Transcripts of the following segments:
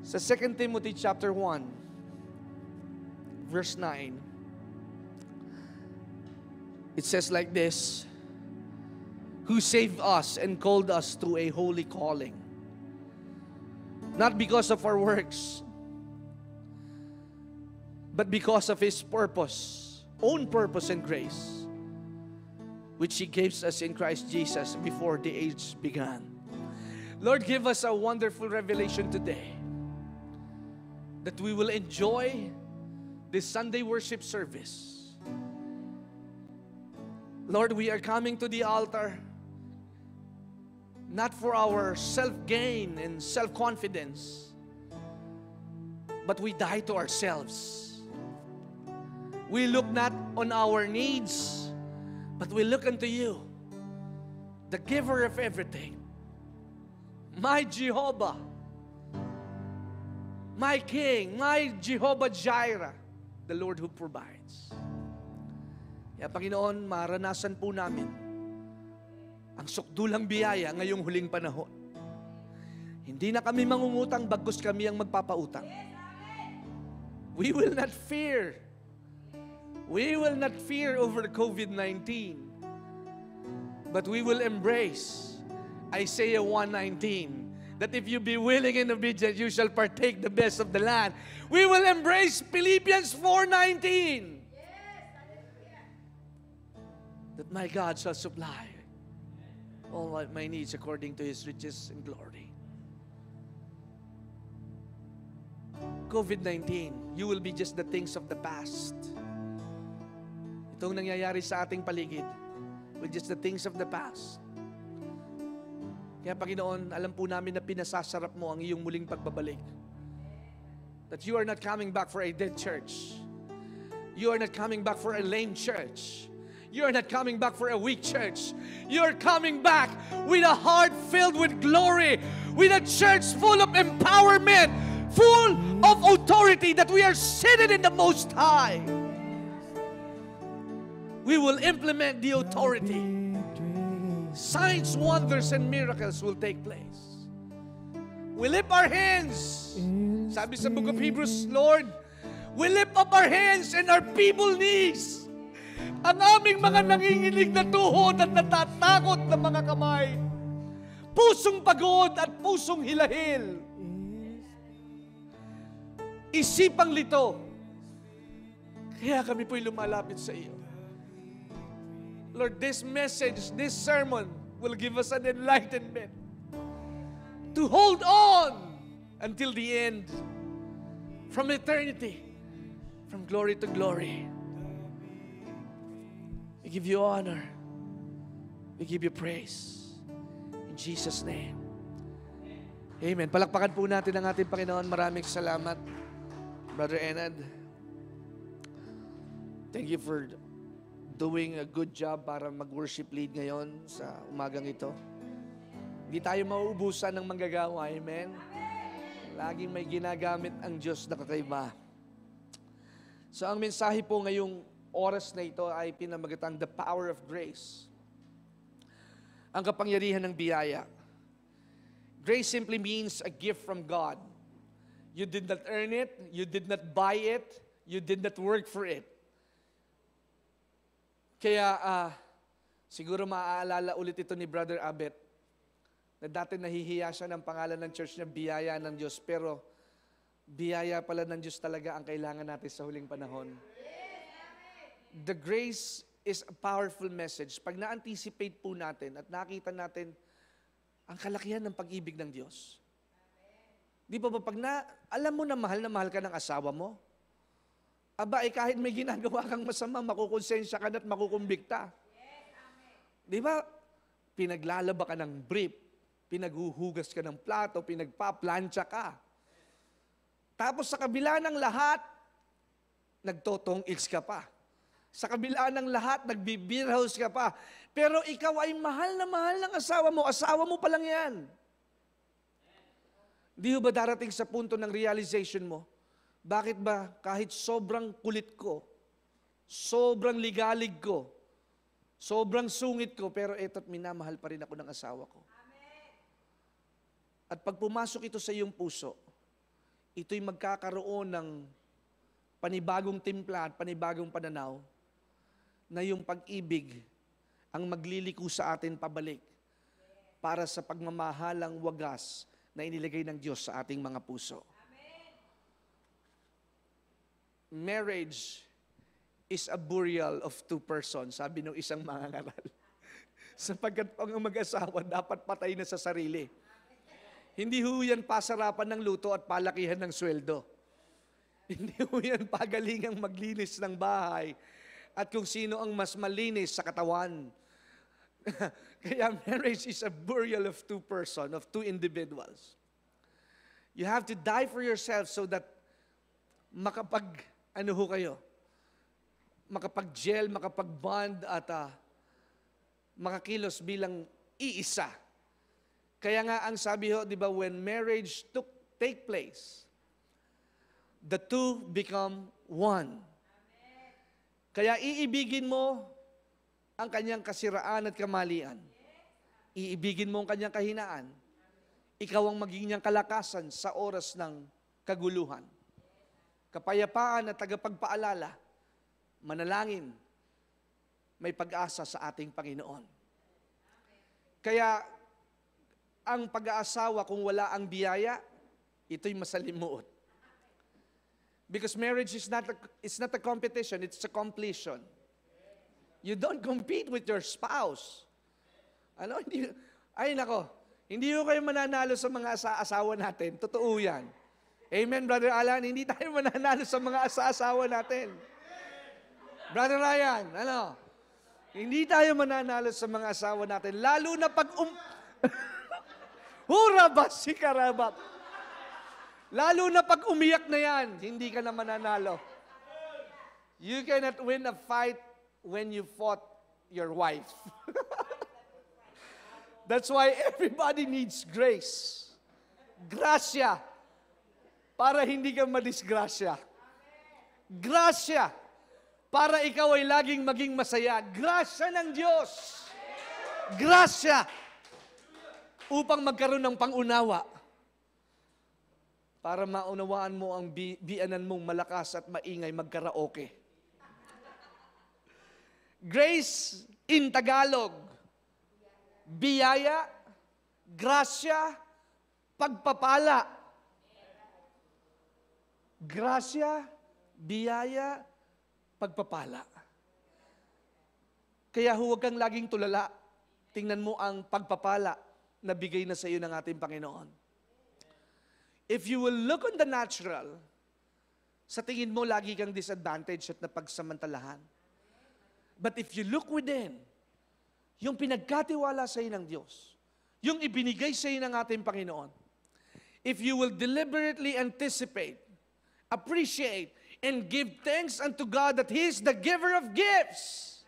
Sa 2 Timothy chapter 1, verse 9, it says like this, who saved us and called us to a holy calling, not because of our works, but because of His purpose, own purpose and grace, which He gives us in Christ Jesus before the age began. Lord, give us a wonderful revelation today that we will enjoy this Sunday worship service. Lord, we are coming to the altar not for our self-gain and self-confidence, but we die to ourselves. We look not on our needs, but we look unto you, the giver of everything. My Jehovah, my King, my Jehovah Jireh, the Lord who provides. Kaya Panginoon, maranasan po namin ang sukdulang biyaya ngayong huling panahon. Hindi na kami mangungutang bagkus kami ang magpapautang. We will not fear. We will not fear over COVID-19. But we will embrace Isaiah 1:19, that if you be willing and obedient, you shall partake the best of the land. We will embrace Philippians 4:19, that my God shall supply all my needs according to His riches and glory. COVID-19, you will be just the things of the past. Itong nangyayari sa ating paligid will just the things of the past. Kaya Panginoon, alam po namin na pinasasarap mo ang iyong muling pagbabalik. That you are not coming back for a dead church. You are not coming back for a lame church. You are not coming back for a weak church. You are coming back with a heart filled with glory, with a church full of empowerment, full of authority, that we are seated in the Most High. We will implement the authority. Signs, wonders, and miracles will take place. We lift our hands. Sabi sa book of Hebrews, Lord, we lift up our hands and our feeble knees. Ang aming mga nanginginig na tuhod at natatakot na mga kamay. Pusong pagod at pusong hilahil. Isipang lito. Kaya kami po'y lumalapit sa iyo. Lord, this message, this sermon will give us an enlightenment to hold on until the end, from eternity, from glory to glory. We give you honor. We give you praise. In Jesus' name. Amen. Palakpakan po natin ang ating Panginoon. Maraming salamat, Brother Enad. Thank you for doing a good job para mag-worship lead ngayon sa umagang ito. Hindi tayo mauubusan ng manggagawa. Amen? Laging may ginagamit ang Diyos na kakaiba. So ang mensahe po ngayong oras na ito ay pinamagatang the power of grace. Ang kapangyarihan ng biyaya. Grace simply means a gift from God. You did not earn it, you did not buy it, you did not work for it. Kaya siguro maaalala ulit ito ni Brother Abet, na dati nahihiya siya ng pangalan ng church niya, biyaya ng Diyos. Pero biyaya pala ng Diyos talaga ang kailangan natin sa huling panahon. The grace is a powerful message. Pag na-anticipate po natin at nakita natin ang kalakihan ng pag-ibig ng Diyos. Di ba pag alam mo na mahal ka ng asawa mo, aba, kahit may ginagawa kang masama, makukonsensya ka na at makukumbikta. Di ba? Pinaglalaba ka ng brief, pinaghuhugas ka ng plato, pinagpaplansya ka. Tapos sa kabila ng lahat, nagtotong-ils ka pa. Sa kabila ng lahat, nagbe-beer house ka pa. Pero ikaw ay mahal na mahal ng asawa mo pa lang yan. Di ba darating sa punto ng realization mo, bakit ba kahit sobrang kulit ko, sobrang ligalig ko, sobrang sungit ko, pero eto't minamahal pa rin ako ng asawa ko. At pag pumasok ito sa iyong puso, ito'y magkakaroon ng panibagong timpla at panibagong pananaw na yung pag-ibig ang magliliko sa atin pabalik para sa pagmamahalang wagas na inilagay ng Diyos sa ating mga puso. Marriage is a burial of two persons, sabi ng isang mangangaral. Sapagkat ang mag-asawa dapat patay na sa sarili. Hindi ho yan pasarapan ng luto at palakihan ng sweldo. Hindi ho yan pagalingang maglinis ng bahay at kung sino ang mas malinis sa katawan. Kaya marriage is a burial of two persons, of two individuals. You have to die for yourself so that makapag-gel, makapag-bond at makakilos bilang iisa. Kaya nga ang sabi ho, di ba, when marriage take place, the two become one. Kaya iibigin mo ang kanyang kasiraan at kamalian. Iibigin mo ang kanyang kahinaan. Ikaw ang magiging niyang kalakasan sa oras ng kaguluhan. Kapayapaan at tagapagpaalala, manalangin, may pag-asa sa ating Panginoon. Kaya, ang pag-aasawa kung wala ang biyaya, ito'y masalimuot. Because marriage is not a competition, it's a completion. You don't compete with your spouse. Hindi ko kayo mananalo sa mga asawa natin. Totoo yan. Amen, Brother Alan? Hindi tayo mananalo sa mga asawa natin. Brother Ryan, Hindi tayo mananalo sa mga asawa natin. Lalo na pag Hurabas si Karabap. Lalo na pag umiyak na yan, hindi ka na mananalo. You cannot win a fight when you fought your wife. That's why everybody needs grace. Grasya. Para hindi ka madisgrasya. Grasya. Para ikaw ay laging maging masaya. Grasya ng Diyos. Grasya. Upang magkaroon ng pangunawa. Para maunawaan mo ang bianan mong malakas at maingay magkaraoke. Grace in Tagalog. Biyaya, grasya, pagpapala. Grasya, biyaya, pagpapala. Kaya huwag kang laging tulala. Tingnan mo ang pagpapala na bigay na sa iyo ng ating Panginoon. If you will look on the natural, sa tingin mo lagi kang disadvantage at napagsamantalahan. But if you look within, yung pinagkatiwala sa iyo ng Diyos, yung ibinigay sa iyo ng ating Panginoon, if you will deliberately anticipate, appreciate, and give thanks unto God that He is the giver of gifts,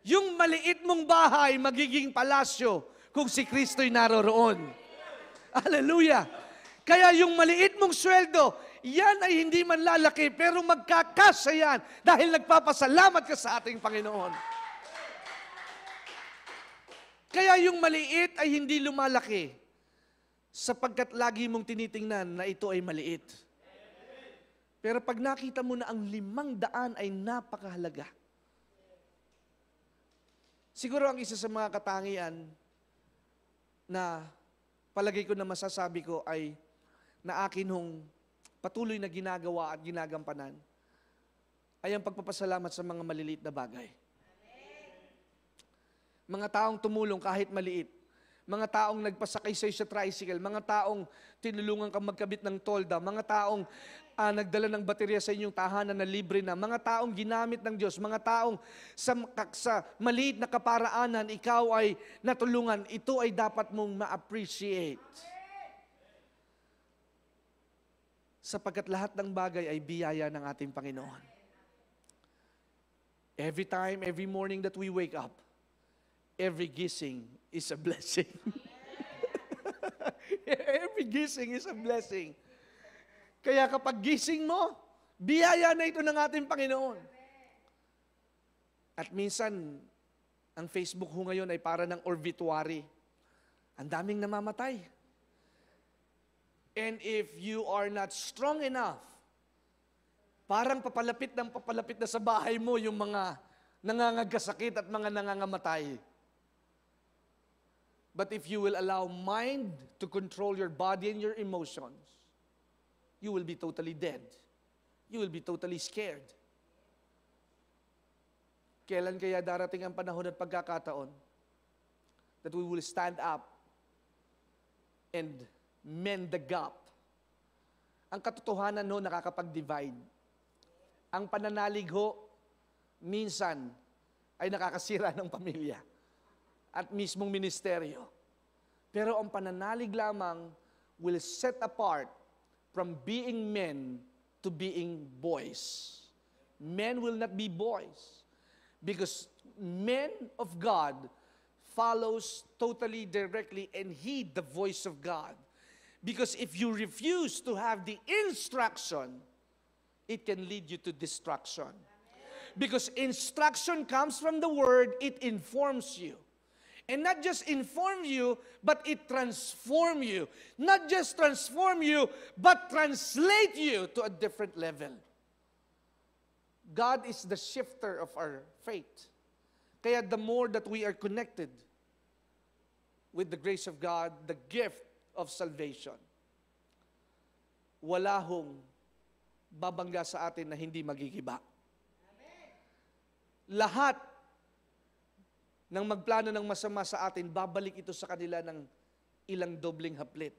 yung maliit mong bahay magiging palasyo kung si Kristo'y naroroon. Hallelujah! Kaya yung maliit mong sweldo, yan ay hindi man lalaki, pero magkakasya yan dahil nagpapasalamat ka sa ating Panginoon. Kaya yung maliit ay hindi lumalaki sapagkat lagi mong tinitingnan na ito ay maliit. Pero pag nakita mo na ang 500 ay napakahalaga. Siguro ang isa sa mga katangian na palagay ko na masasabi ko ay na akin hong patuloy na ginagawa at ginagampanan ay ang pagpapasalamat sa mga maliliit na bagay. Mga taong tumulong kahit maliit. Mga taong nagpasakay sa tricycle. Mga taong tinulungan kang magkabit ng tolda. Mga taong nagdala ng baterya sa inyong tahanan na libre na. Mga taong ginamit ng Diyos. Mga taong sa maliit na kaparaanan, ikaw ay natulungan. Ito ay dapat mong ma-appreciate. Sapagkat lahat ng bagay ay biyaya ng ating Panginoon. Every time, every morning that we wake up, every gising is a blessing. Every gising is a blessing. Kaya kapag gising mo, biyaya na ito ng ating Panginoon. At minsan, ang Facebook ho ngayon ay para ng obituary. Ang daming namamatay. And if you are not strong enough, parang papalapit na sa bahay mo yung mga nangangagkasakit at mga nangangamatay. But if you will allow mind to control your body and your emotions, you will be totally dead. You will be totally scared. Kailan kaya darating ang panahon at pagkakataon that we will stand up and mend the gap? Ang katotohanan ho, nakakapag-divide. Ang pananalig ho, minsan ay nakakasira ng pamilya at mismong ministeryo. Pero ang pananalig lamang will set apart from being men to being boys. Men will not be boys because men of God follows totally directly and heed the voice of God. Because if you refuse to have the instruction, it can lead you to destruction. Because instruction comes from the Word, it informs you. And not just inform you, but it transform you. Not just transform you, but translate you to a different level. God is the shifter of our faith. Kaya the more that we are connected with the grace of God, the gift of salvation, wala hong babangga sa atin na hindi magigiba. Lahat ng magplano ng masama sa atin, babalik ito sa kanila ng ilang dobling haplit.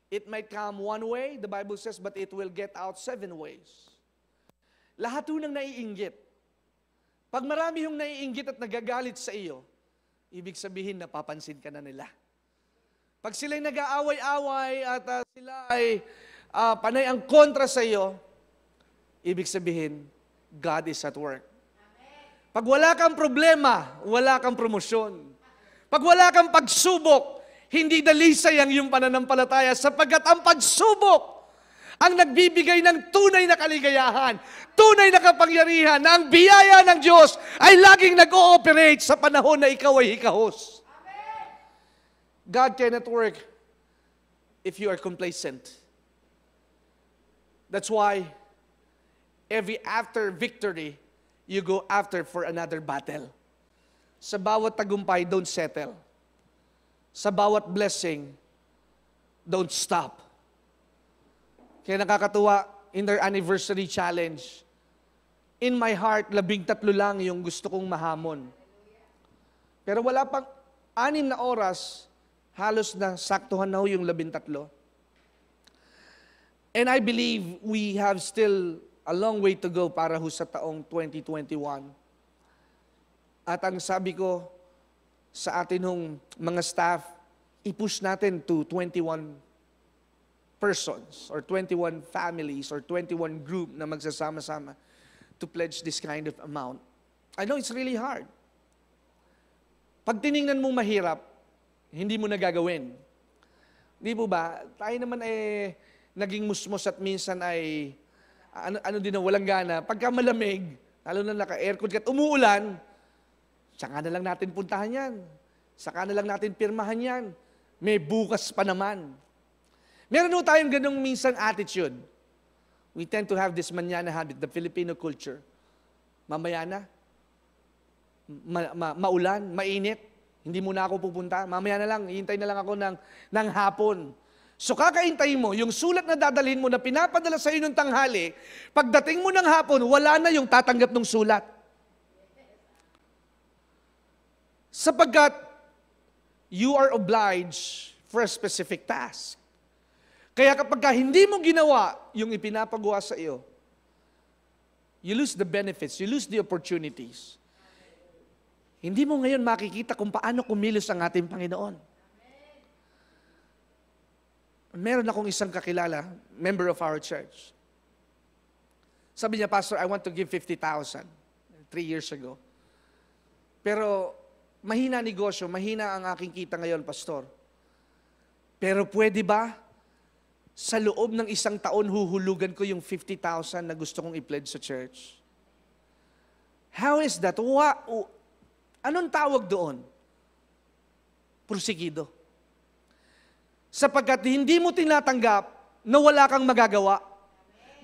It might come one way, the Bible says, but it will get out 7 ways. Lahat ho nang naiinggit. Pag marami hong naiinggit at nagagalit sa iyo, ibig sabihin napapansin ka na nila. Pag sila'y nag-aaway-away at sila ay panay ang kontra sa iyo, ibig sabihin, God is at work. Pag wala kang problema, wala kang promosyon. Pag wala kang pagsubok, hindi dalisay ang iyong pananampalataya sapagkat ang pagsubok ang nagbibigay ng tunay na kaligayahan, tunay na kapangyarihan na ang biyaya ng Diyos ay laging nag-ooperate sa panahon na ikaw ay hikahos. God cannot work if you are complacent. That's why every after victory, you go after for another battle. Sa bawat tagumpay, don't settle. Sa bawat blessing, don't stop. Kaya nakakatuwa, in their anniversary challenge, in my heart, 13 lang yung gusto kong mahamon. Pero wala pang 6 na oras, halos na saktuhan na yung 13. And I believe we have still a long way to go para ho sa taong 2021. At ang sabi ko sa atin hong mga staff, i-push natin to 21 persons or 21 families or 21 group na magsasama-sama to pledge this kind of amount. I know it's really hard. Pag tiningnan mong mahirap, hindi mo na gagawin. Di po ba? Tayo naman naging musmos at minsan ay ano din na walang gana. Pagka malamig, lalo na naka-aircon ka at umuulan, saka na lang natin puntahan yan. Saka na lang natin pirmahan yan. May bukas pa naman. Meron po tayong ganung minsan attitude. We tend to have this manana habit, the Filipino culture. Mamaya na, maulan, mainit, hindi muna ako pupunta. Mamaya na lang, hihintay na lang ako ng hapon. So kakaintay mo, yung sulat na dadalhin mo na pinapadala sa iyo ng tanghali, pagdating mo ng hapon, wala na yung tatanggap ng sulat. Sapagkat you are obliged for a specific task. Kaya kapag hindi mo ginawa yung ipinapagawa sa iyo, you lose the benefits, you lose the opportunities. Hindi mo ngayon makikita kung paano kumilos ang ating Panginoon. Meron akong isang kakilala, member of our church. Sabi niya, Pastor, I want to give 50,000 3 years ago. Pero mahina negosyo, mahina ang aking kita ngayon, Pastor. Pero pwede ba sa loob ng 1 taon huhulugan ko yung 50,000 na gusto kong i-pledge sa church? How is that? Anong tawag doon? Prosigido. Sapagkat hindi mo tinatanggap na wala kang magagawa.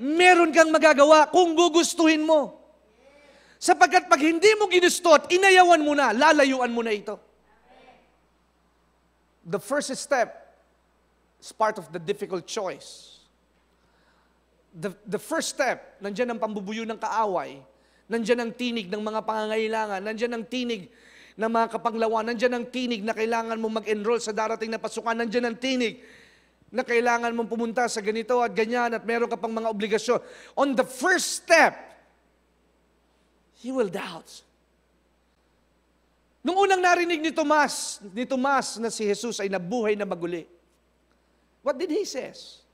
Meron kang magagawa kung gugustuhin mo. Sapagkat pag hindi mo ginusto at inayawan mo na, lalayuan mo na ito. The first step is part of the difficult choice. The first step, nandyan ang pambubuyo ng kaaway, nandyan ang tinig ng mga pangangailangan, nandyan ang tinig ng mga kapanglawan, nandyan ang tinig na kailangan mo mag-enroll sa darating na pasukan, nandyan ang tinig na kailangan mong pumunta sa ganito at ganyan at meron ka pang mga obligasyon. On the first step, you will doubt. Nung unang narinig ni Tomas na si Jesus ay nabuhay na maguli, what did he says?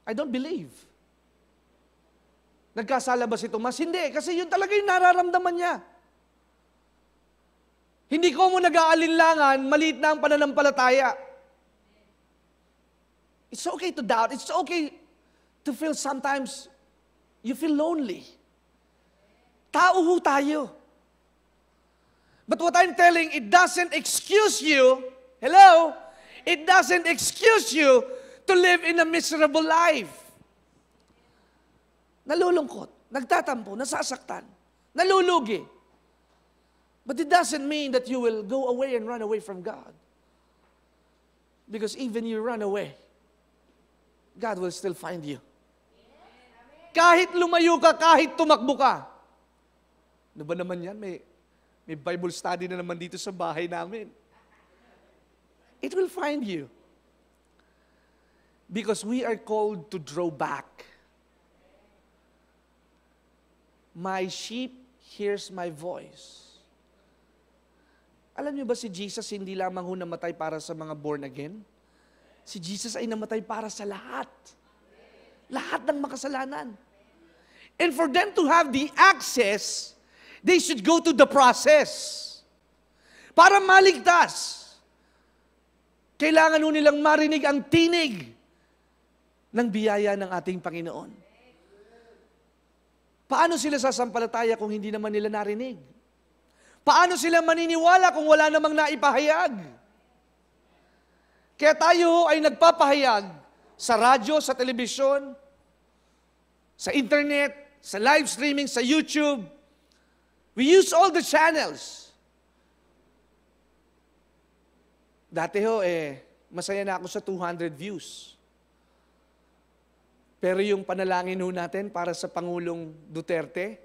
I don't believe. Nagkasala ba si Tomas? Hindi, kasi yun talaga yung nararamdaman niya. Hindi ko mo nag-aalinlangan, maliit na ang pananampalataya. It's okay to doubt. It's okay to feel sometimes you feel lonely. Tao ho tayo. But what I'm telling, it doesn't excuse you, hello? It doesn't excuse you to live in a miserable life. Nalulungkot, nagtatampo, nasasaktan, nalulugi. But it doesn't mean that you will go away and run away from God. Because even you run away, God will still find you. Kahit lumayo ka, kahit tumakbo ka. Ano ba naman yan? May Bible study na naman dito sa bahay namin. It will find you. Because we are called to draw back. My sheep hears my voice. Alam niyo ba si Jesus hindi lamang ho namatay para sa mga born again? Si Jesus ay namatay para sa lahat. Lahat ng makasalanan. And for them to have the access, they should go to the process. Para maligtas, kailangan ho nilang marinig ang tinig ng biyaya ng ating Panginoon. Paano sila sasampalataya kung hindi naman nila narinig? Paano sila maniniwala kung wala namang naipahayag? Kaya tayo ay nagpapahayag sa radyo, sa telebisyon, sa internet, sa live streaming, sa YouTube. We use all the channels. Dati ho, masaya na ako sa 200 views. Pero yung panalangin ho natin para sa Pangulong Duterte,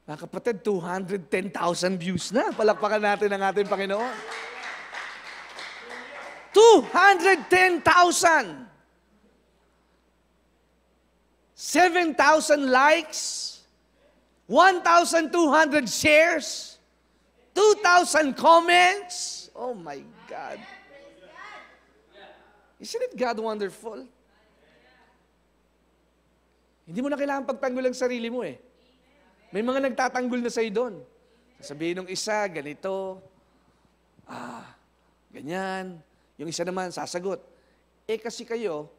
mga kapatid, 210,000 views na. Palakpakan natin ang ating Panginoon. 210,000! 7,000 likes, 1,200 shares, 2,000 comments. Oh my God. Isn't it God wonderful? Hindi mo na kailangan pagtanggol ang sarili mo eh. May mga nagtatanggol na sa'yo doon. Sasabihin ng isa, ganito, ganyan. Yung isa naman, sasagot. Kasi kayo,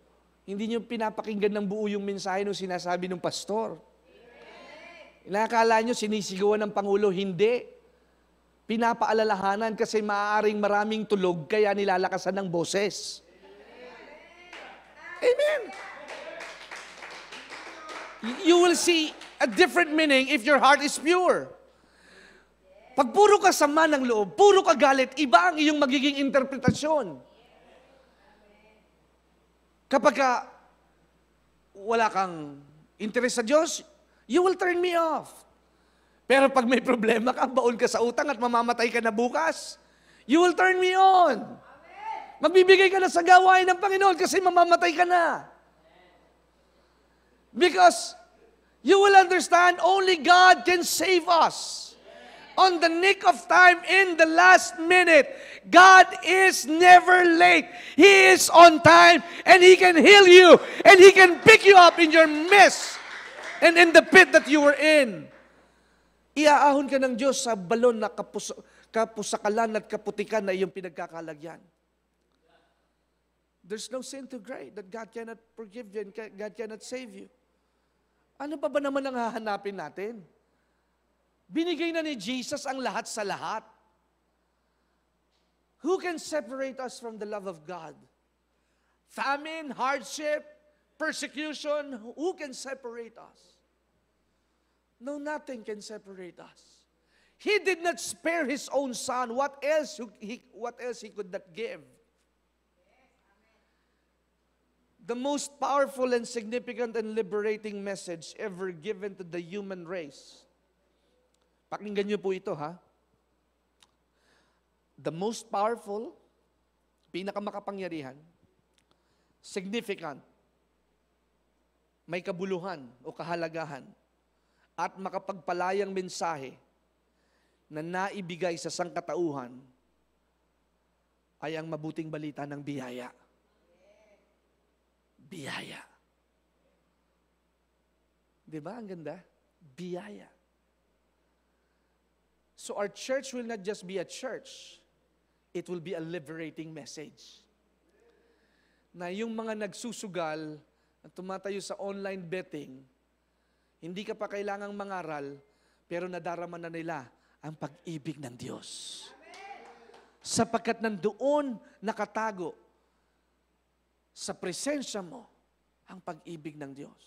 hindi nyo pinapakinggan ng buo yung mensahe nung sinasabi ng pastor. Inakala nyo, sinisigawan ng Pangulo, hindi. Pinapaalalahanan kasi maaaring maraming tulog, kaya nilalakasan ng boses. Amen. You will see a different meaning if your heart is pure. Pag puro ka sama ng loob, puro ka galit, iba ang iyong magiging interpretasyon. Kapag wala kang interest sa Diyos, you will turn me off. Pero pag may problema ka, baon ka sa utang at mamamatay ka na bukas, you will turn me on. Magbibigay ka na sa gawain ng Panginoon kasi mamamatay ka na. Because you will understand only God can save us. On the nick of time, in the last minute, God is never late. He is on time, and He can heal you, and He can pick you up in your mess and in the pit that you were in. Iaahon ka ng Diyos sa balon na kapusakalan at kaputikan na iyong pinagkakalagyan. There's no sin too great that God cannot forgive you and God cannot save you. Ano pa ba naman ang hahanapin natin? Binigay na ni Jesus ang lahat sa lahat. Who can separate us from the love of God? famine, hardship, persecution, who can separate us? No, nothing can separate us. He did not spare His own Son. What else He could not give? The most powerful and significant and liberating message ever given to the human race. Pakinggan niyo po ito, ha? The most powerful, pinakamakapangyarihan, significant, may kabuluhan o kahalagahan, at makapagpalayang mensahe na naibigay sa sangkatauhan ay ang mabuting balita ng biyaya. Biyaya. Di ba? Ang ganda? Biyaya. So our church will not just be a church, it will be a liberating message. Na yung mga nagsusugal at tumatayo sa online betting, hindi ka pa kailangang mangaral, pero nadarama na nila ang pag-ibig ng Diyos. Sapagkat nandoon nakatago sa presensya mo ang pag-ibig ng Diyos.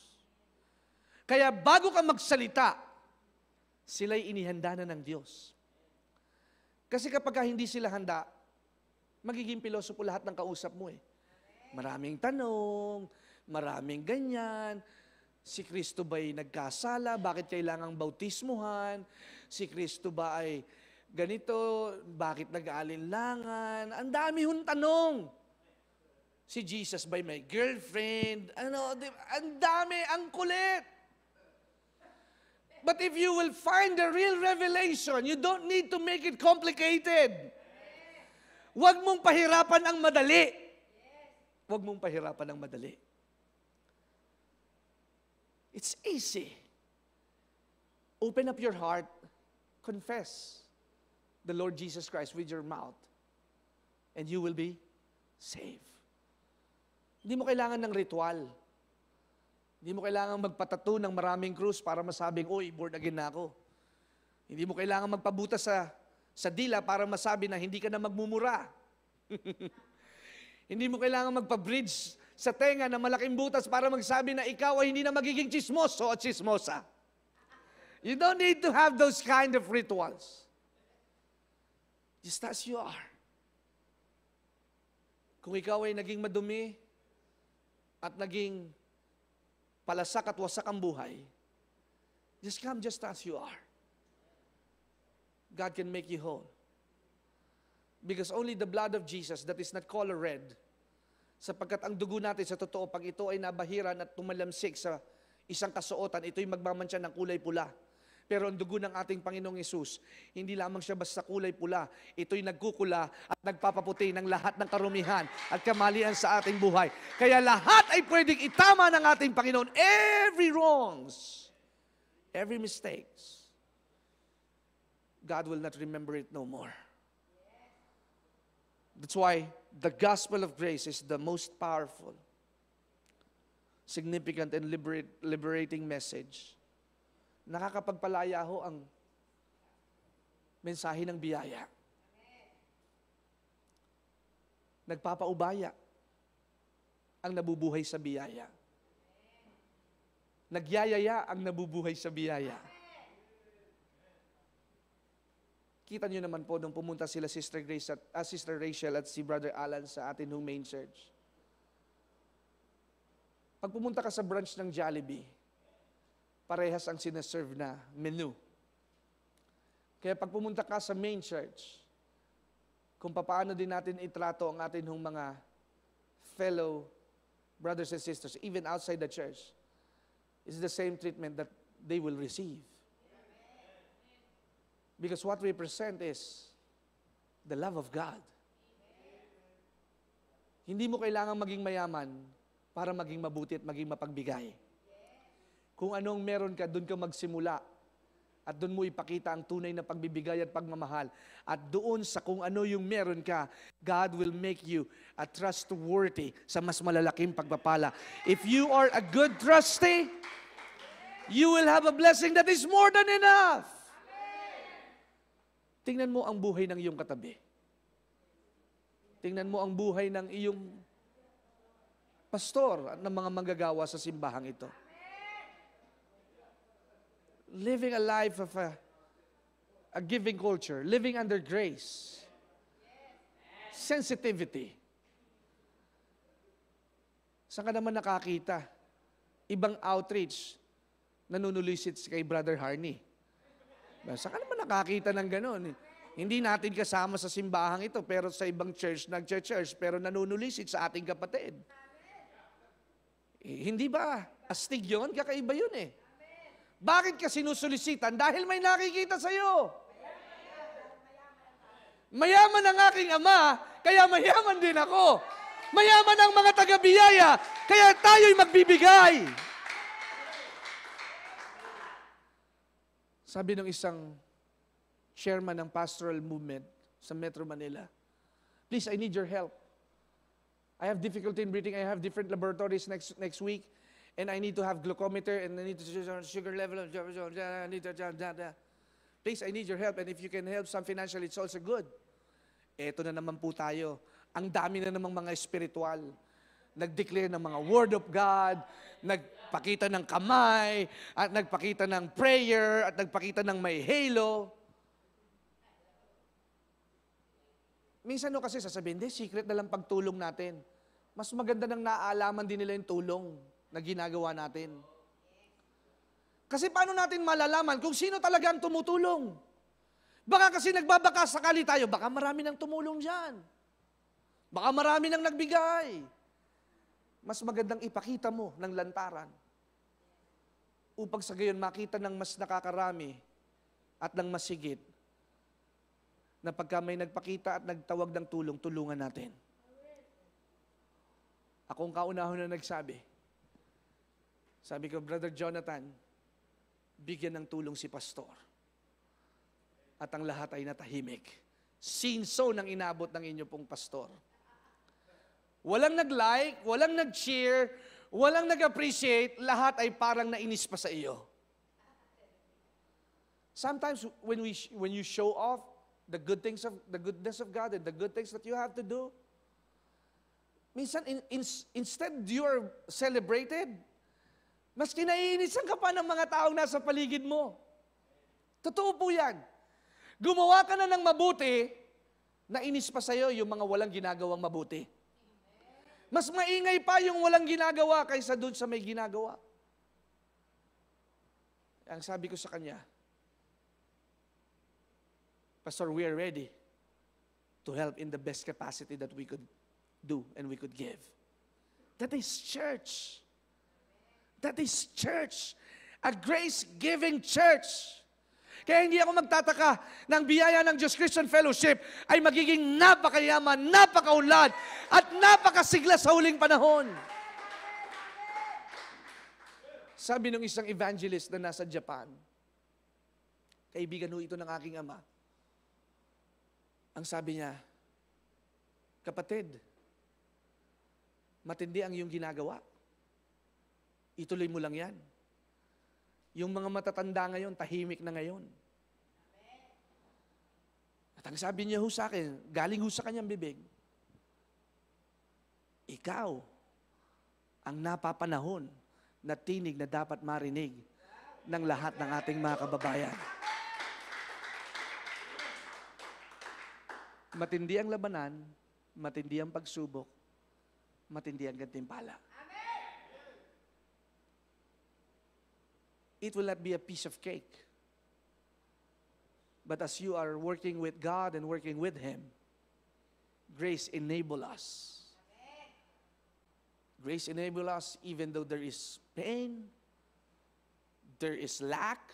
Kaya bago ka magsalita, sila'y inihanda na ng Diyos. Kasi kapag hindi sila handa, magiging pilosopo lahat ng kausap mo eh. Maraming tanong, maraming ganyan. Si Kristo ba'y nagkasala? Bakit kailangang bautismuhan? Si Kristo ba ay ganito? Bakit nag-aalinlangan? Ang dami hong tanong. Si Jesus ba'y may girlfriend? Ang dami, ang kulit. But if you will find the real revelation, you don't need to make it complicated. Huwag mong pahirapan ang madali. Huwag mong pahirapan ang madali. It's easy. Open up your heart, confess the Lord Jesus Christ with your mouth, and you will be saved. Hindi mo kailangan ng ritual. Hindi mo kailangan magpatato ng maraming krus para masabing, oy, born again na ako. Hindi mo kailangan magpabutas sa dila para masabi na hindi ka na magmumura. Hindi mo kailangan magpa-bridge sa tenga na malaking butas para magsabi na ikaw ay hindi na magiging chismoso o chismosa. You don't need to have those kind of rituals. Just as you are. Kung ikaw ay naging madumi at naging palasak at wasak ang buhay, just come just as you are. God can make you whole. Because only the blood of Jesus that is not color red, sapagkat ang dugo natin sa totoo, pag ito ay nabahiran at tumalamsik sa isang kasuotan, ito'y magmamansya ng kulay pula. Pero ang dugo ng ating Panginoong Hesus, hindi lamang siya basta kulay pula, ito'y nagkukula at nagpapaputi ng lahat ng karumihan at kamalian sa ating buhay. Kaya lahat ay pwedeng itama ng ating Panginoon. Every wrongs, every mistakes, God will not remember it no more. That's why the gospel of grace is the most powerful, significant, and liberating message. Nakakapagpalaya ho ang mensahe ng biyaya. Nagpapaubaya ang nabubuhay sa biyaya. Nagyayaya ang nabubuhay sa biyaya. Kita nyo naman po nung pumunta sila Sister Rachel at si Brother Alan sa atin hong main church. Pag pumunta ka sa branch ng Jollibee, parehas ang sinaserve na menu. Kaya pag pumunta ka sa main church, kung paano din natin itrato ang atin hong mga fellow brothers and sisters, even outside the church, is the same treatment that they will receive. Because what we present is the love of God. Hindi mo kailangan maging mayaman para maging mabuti at maging mapagbigay. Kung anong meron ka, doon ka magsimula. At doon mo ipakita ang tunay na pagbibigay at pagmamahal. At doon sa kung ano yung meron ka, God will make you a trustworthy sa mas malalaking pagpapala. If you are a good trustee, you will have a blessing that is more than enough. Tingnan mo ang buhay ng iyong katabi. Tingnan mo ang buhay ng iyong pastor at ng mga manggagawa sa simbahang ito. Living a life of a giving culture, living under grace, sensitivity. Saan ka naman nakakita? Ibang outreach, nanunulisit kay Brother Harney. Saan ka naman nakakita ng gano'n? Hindi natin kasama sa simbahang ito, pero sa ibang church, nag-church, pero nanunulisit sa ating kapatid. Hindi ba? Astig yun? Kakaiba yun eh. Bakit ka sinusulisitan? Dahil may nakikita sa'yo. Mayaman ang aking ama, kaya mayaman din ako. Mayaman ang mga taga-biyaya, kaya tayo'y magbibigay. Sabi ng isang chairman ng pastoral movement sa Metro Manila, please, I need your help. I have difficulty in breathing. I have different laboratories next week, and I need to have glucometer, and I need to sugar level. Please, I need your help, and if you can help some financially, it's also good. Eto na naman po tayo. Ang dami na namang mga espiritual. Nag-declare ng mga word of God, nagpakita ng kamay, at nagpakita ng prayer, at nagpakita ng may halo. Minsan kasi sasabihin, secret na lang pagtulong natin. Mas maganda nang naaalaman din nila yung tulong na ginagawa natin. Kasi paano natin malalaman kung sino talaga ang tumutulong? Baka kasi nagbabaka sakali tayo, baka marami nang tumulong dyan. Baka marami nang nagbigay. Mas magandang ipakita mo ng lantaran upang sa gayon makita ng mas nakakarami at ng masigit na pagka may nagpakita at nagtawag ng tulong, tulungan natin. Akong kaunahon na nagsabi. Sabi ko, Brother Jonathan, bigyan ng tulong si pastor. At ang lahat ay natahimik. Sinso nang inabot ng inyo pong pastor. Walang nag-like, walang nag-cheer, walang nag-appreciate, lahat ay parang nainis pa sa iyo. Sometimes when you show off the goodness of God and the good things that you have to do, minsan instead you are celebrated, mas kinaiinisan ka pa ng mga taong nasa paligid mo. Totoo po yan. Gumawa ka na ng mabuti, nainis pa sa iyo yung mga walang ginagawang mabuti. Mas maingay pa yung walang ginagawa kaysa dun sa may ginagawa. Ang sabi ko sa kanya, Pastor, we are ready to help in the best capacity that we could do and we could give. That is church. That is church. A grace-giving church. Kaya hindi ako magtataka ng biyaya ng Diyos Christian Fellowship ay magiging napakayaman, napakaunlad, at napakasigla sa huling panahon. Sabi ng isang evangelist na nasa Japan, kaibigan ho ito ng aking ama, ang sabi niya, kapatid, matindi ang iyong ginagawa. Ituloy mo lang yan. Yung mga matatanda ngayon, tahimik na ngayon. At ang sabi niya ho sa akin, galing ho sa kanyang bibig, ikaw ang napapanahon na tinig na dapat marinig ng lahat ng ating mga kababayan. Matindi ang labanan, matindi ang pagsubok, matindi ang gantimpala. It will not be a piece of cake. But as you are working with God and working with Him, grace enable us. Grace enable us even though there is pain, there is lack,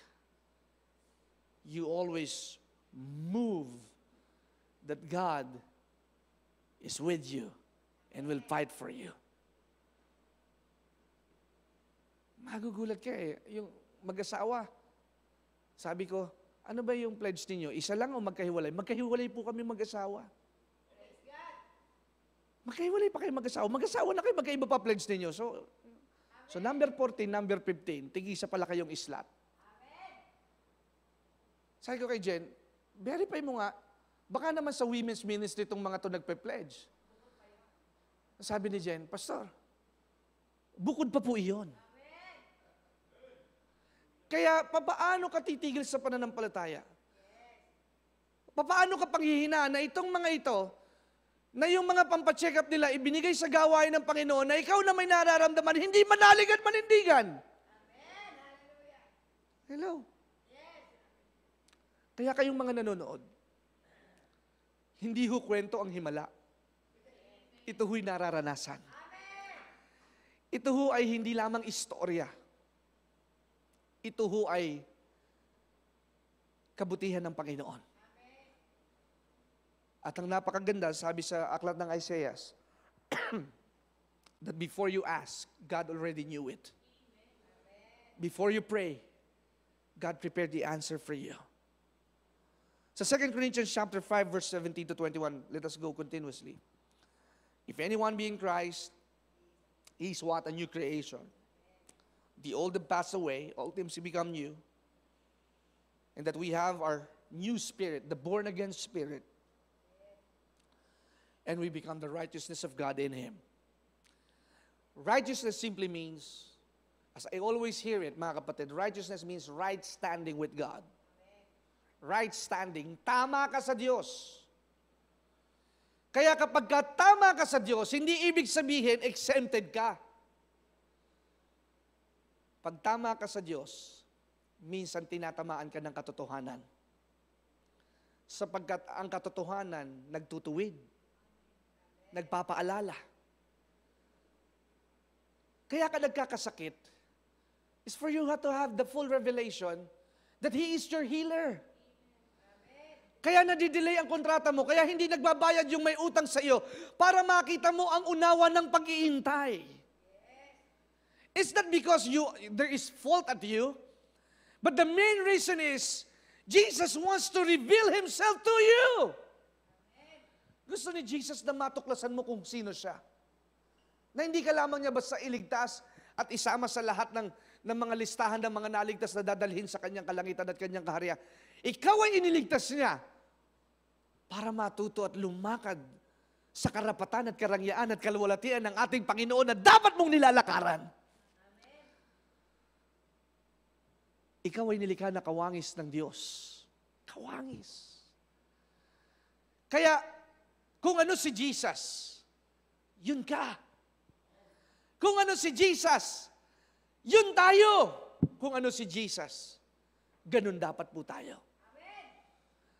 you always move that God is with you and will fight for you. Magugulat ka eh. Yung mag-asawa, sabi ko, ano ba yung pledge ninyo? Isa lang o magkahiwalay? Magkahiwalay po kami mag-asawa. Magkahiwalay pa kayo mag-asawa. Mag-asawa na kayo, magkaiba pa pledge ninyo. So number 14, number 15, tig-isa pala kayong islat. Sabi ko kay Jen, verify mo nga, baka naman sa women's ministry itong mga to nagpe-pledge. Sabi ni Jen, Pastor, Bukod pa po iyon. Kaya, papaano ka titigil sa pananampalataya? Papaano ka panghihinaan na itong mga ito, na yung mga pampacheck up nila, ibinigay sa gawain ng Panginoon, na ikaw na may nararamdaman, hindi manalig at manindigan. Hello? Kaya kayong mga nanonood, hindi ho kwento ang himala. Ito ho'y nararanasan. Ito ho ay hindi lamang istorya. Ito ho ay kabutihan ng Panginoon. At ang napakaganda, sabi sa aklat ng Isaiah, that before you ask, God already knew it. Before you pray, God prepared the answer for you. Sa 2 Corinthians chapter 5, verse 17 to 21, let us go continuously. If anyone be in Christ, he is what? A new creation. The old have passed away, all things have become new. And that we have our new spirit, the born-again spirit. And we become the righteousness of God in Him. Righteousness simply means, as I always hear it, mga kapatid, righteousness means right standing with God. Right standing, tama ka sa Diyos. Kaya kapag tama ka sa Diyos, hindi ibig sabihin exempted ka. Pag tama ka sa Diyos, minsan tinatamaan ka ng katotohanan. Sapagkat ang katotohanan nagtutuwid, nagpapaalala. Kaya ka nagkakasakit is for you to have the full revelation that He is your healer. Kaya nadidelay ang kontrata mo, kaya hindi nagbabayad yung may utang sa iyo para makita mo ang unawa ng pag-iintay. It's not because there is fault at you, but the main reason is Jesus wants to reveal Himself to you. Gusto ni Jesus na matuklasan mo kung sino siya. Na hindi ka lamang niya basta iligtas at isama sa lahat ng mga listahan ng mga naligtas na dadalhin sa kanyang kalangitan at kanyang kaharian. Ikaw ay iniligtas niya para matuto at lumakad sa karapatan at karangyaan at kalwalatian ng ating Panginoon na dapat mong nilalakaran. Ikaw ay nilikha na kawangis ng Diyos. Kawangis. Kaya, kung ano si Jesus, yun ka. Kung ano si Jesus, yun tayo. Kung ano si Jesus, ganun dapat po tayo.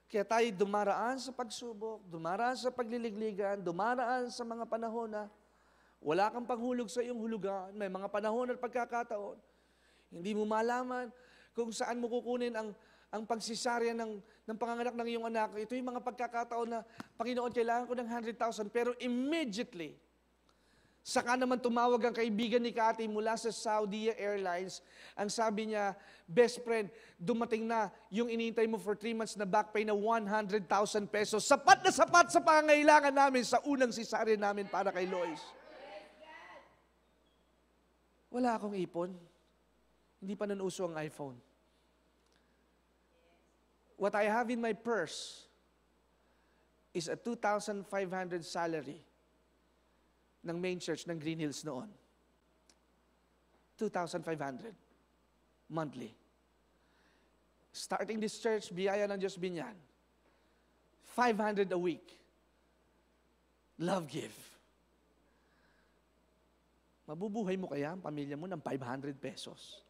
Kaya tayo dumaraan sa pagsubok, dumaraan sa pagliligligan, dumaraan sa mga panahon na wala kang panghulog sa iyong hulugan. May mga panahon at pagkakataon. Hindi mo malaman kung saan mo kukunin ang pagsisarya ng panganganak ng iyong anak. Ito yung mga pagkakataon na, Panginoon, kailangan ko ng 100,000. Pero immediately, saka naman tumawag ang kaibigan ni Kati mula sa Saudi Airlines. Ang sabi niya, best friend, dumating na yung inintay mo for 3 months na back pay na 100,000 pesos. Sapat na sapat sa pangangailangan namin sa unang sisarya namin para kay Lois. Wala akong ipon. Hindi pa nun uso ang iPhone. What I have in my purse is a 2,500 salary ng main church ng Green Hills noon. 2,500 monthly. Starting this church, biyaya ng Diyos Binyan, 500 a week. Love give. Mabubuhay mo kaya ang pamilya mo ng 500 pesos?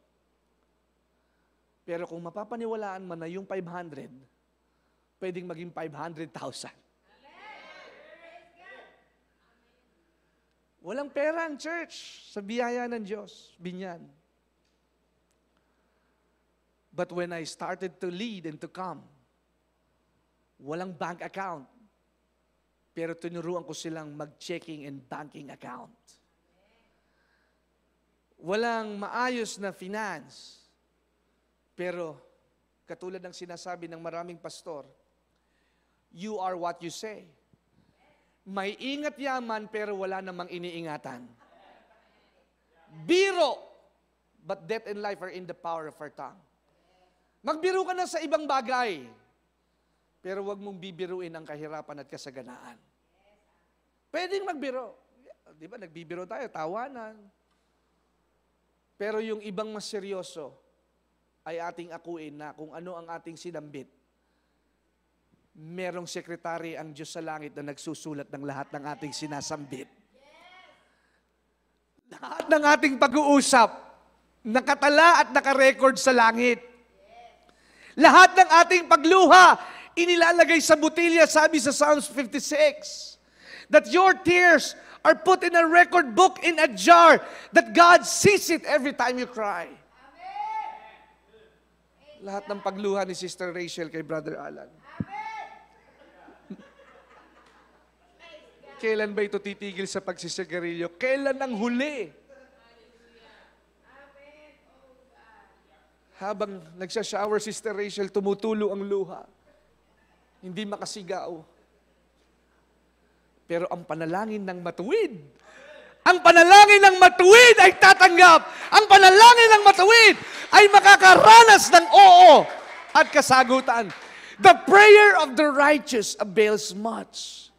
Pero kung mapapaniwalaan man na yung 500, pwedeng maging 500,000. Walang pera ang church sa biyaya ng Diyos, Binyan. But when I started to lead and to come, walang bank account. Pero tinuruan ko silang mag-checking and banking account. Walang maayos na finance. Pero katulad ng sinasabi ng maraming pastor, you are what you say. May ingat yaman pero wala namang iniingatan. Biro, but death and life are in the power of our tongue. Magbiro ka na sa ibang bagay, pero wag mong bibiruin ang kahirapan at kasaganaan. Pwedeng magbiro. Di ba, nagbibiro tayo, tawanan. Pero yung ibang mas seryoso ay ating akuin na kung ano ang ating sinambit. Merong sekretary ang Diyos sa langit na nagsusulat ng lahat ng ating sinasambit. Lahat ng ating pag-uusap, nakatala at nakarecord sa langit. Lahat ng ating pagluha, inilalagay sa butilya, sabi sa Psalms 56, that your tears are put in a record book in a jar, that God sees it every time you cry. Lahat ng pagluha ni Sister Rachel kay Brother Alan. Kailan ba ito titigil sa pagsisigarilyo? Kailan ang huli? Habang nagsashower, Sister Rachel, tumutulo ang luha. Hindi makasigaw. Pero ang panalangin ng matuwid, ang panalangin ng matuwid ay tatanggap. Ang panalangin ng matuwid ay makakaranas ng oo at kasagutan. The prayer of the righteous avails much.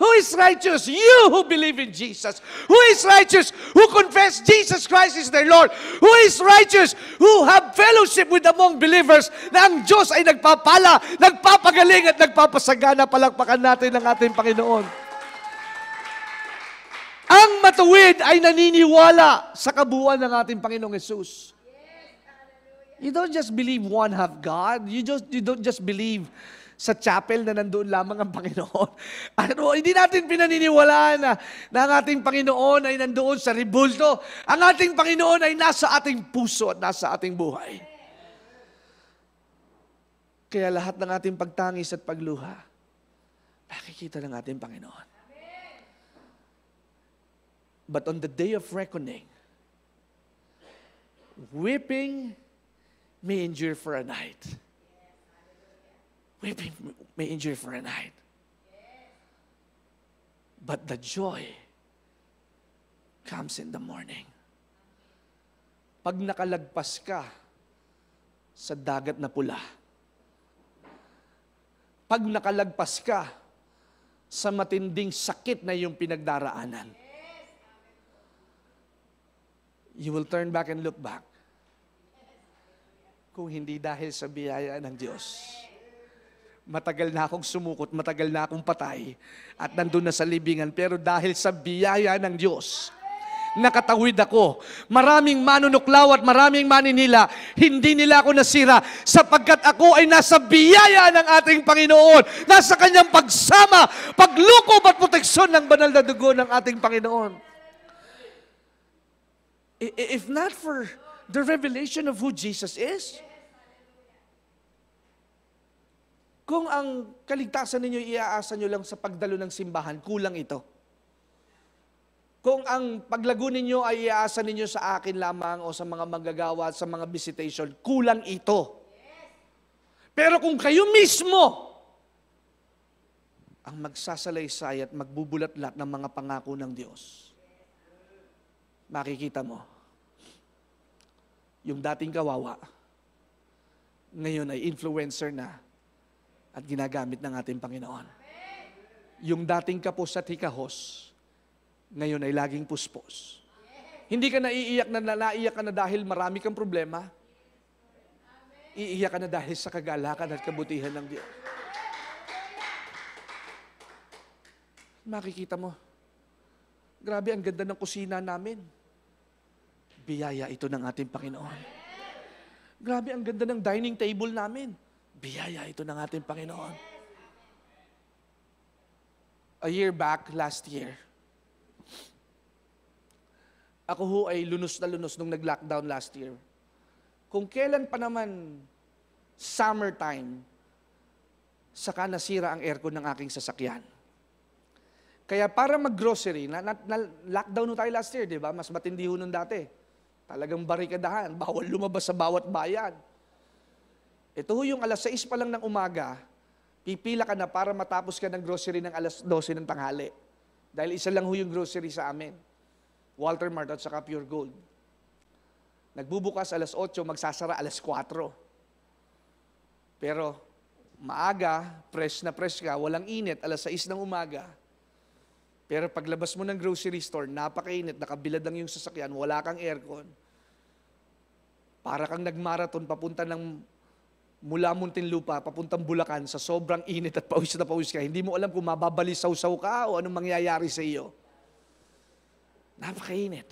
Who is righteous? You who believe in Jesus. Who is righteous? Who confess Jesus Christ is their Lord. Who is righteous? Who have fellowship with among believers na ang Diyos ay nagpapala, nagpapagaling at nagpapasagana. Palakpakan natin ang ating Panginoon. Ang matuwid ay naniniwala sa kabuuan ng ating Panginoong Yesus. You don't just believe one have God. You don't just believe sa chapel na nandoon lamang ang Panginoon. Ano, hindi natin pinaniniwalaan na ang ating Panginoon ay nandoon sa ribulto. Ang ating Panginoon ay nasa ating puso at nasa ating buhay. Kaya lahat ng ating pagtangis at pagluha, nakikita ng ating Panginoon. But on the day of reckoning, weeping may endure for a night. Weeping may endure for a night. But the joy comes in the morning. Pag nakalagpas ka sa dagat na pula, pag nakalagpas ka sa matinding sakit na iyong pinagdaraanan, you will turn back and look back. Kung hindi dahil sa biyaya ng Diyos. Matagal na akong sumukot, matagal na akong patay, at nandun na sa libingan. Pero dahil sa biyaya ng Diyos, nakatawid ako. Maraming manunuklaw at maraming maninila, hindi nila ako nasira, sapagkat ako ay nasa biyaya ng ating Panginoon, nasa kanyang pagsama, paglukob at proteksyon ng banal na dugo ng ating Panginoon. If not for the revelation of who Jesus is, kung ang kaligtasan ninyo iaasa nyo lang sa pagdalo ng simbahan, kulang ito. Kung ang paglago ninyo ay iaasa ninyo sa akin lamang o sa mga manggagawa, sa mga visitation, kulang ito. Pero kung kayo mismo ang magsasalaysay at magbubulat-lat ng mga pangako ng Diyos, makikita mo, yung dating kawawa, ngayon ay influencer na at ginagamit ng ating Panginoon. Yung dating kapos at hikahos, ngayon ay laging puspos. Hindi ka naiiyak na dahil marami kang problema. Iiyak ka na dahil sa kagalakan at kabutihan ng Diyos. Makikita mo, grabe ang ganda ng kusina namin. Biyaya ito ng ating Panginoon. Grabe ang ganda ng dining table namin. Biyaya ito ng ating Panginoon. A year back, last year, ako ho ay lunos na lunos nung nag-lockdown last year. Kung kailan pa naman summertime, saka nasira ang aircon ng aking sasakyan. Kaya para mag-grocery, lockdown ho tayo last year, di ba? Mas matindi ho nun dati. Talagang barikadahan, bawal lumabas sa bawat bayan. Ito ho yung alas 6 pa lang ng umaga, pipila ka na para matapos ka ng grocery ng alas 12 ng tanghali. Dahil isa lang ho yung grocery sa amin. Walter Mart at saka Pure Gold. Nagbubukas alas 8, magsasara alas 4. Pero maaga, fresh na fresh ka, walang init, alas 6 ng umaga. Pero paglabas mo ng grocery store, napakainit, nakabilad ang yung sasakyan, wala kang aircon. Para kang nagmarathon papunta mula Muntinlupa, papuntang Bulacan, sa sobrang init at pawis na pawis ka. Hindi mo alam kung mababalisaw-saw ka o anong mangyayari sa iyo. Napakainit.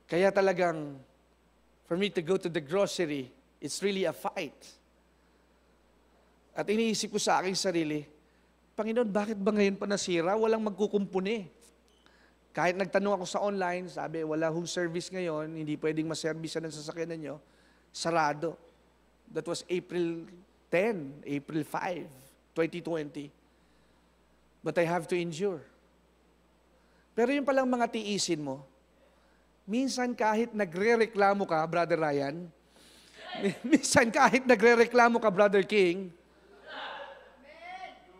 Kaya talagang, for me to go to the grocery, it's really a fight. At iniisip ko sa aking sarili, Panginoon, bakit ba ngayon pa nasira? Walang magkukumpuni. Kahit nagtanong ako sa online, sabi, wala hong service ngayon, hindi pwedeng maservisan ng sasakyan ninyo, sarado. That was April 10, April 5, 2020. But I have to endure. Pero yung palang mga tiisin mo, minsan kahit nagre-reklamo ka, Brother Ryan, minsan kahit nagre-reklamo ka, Brother King,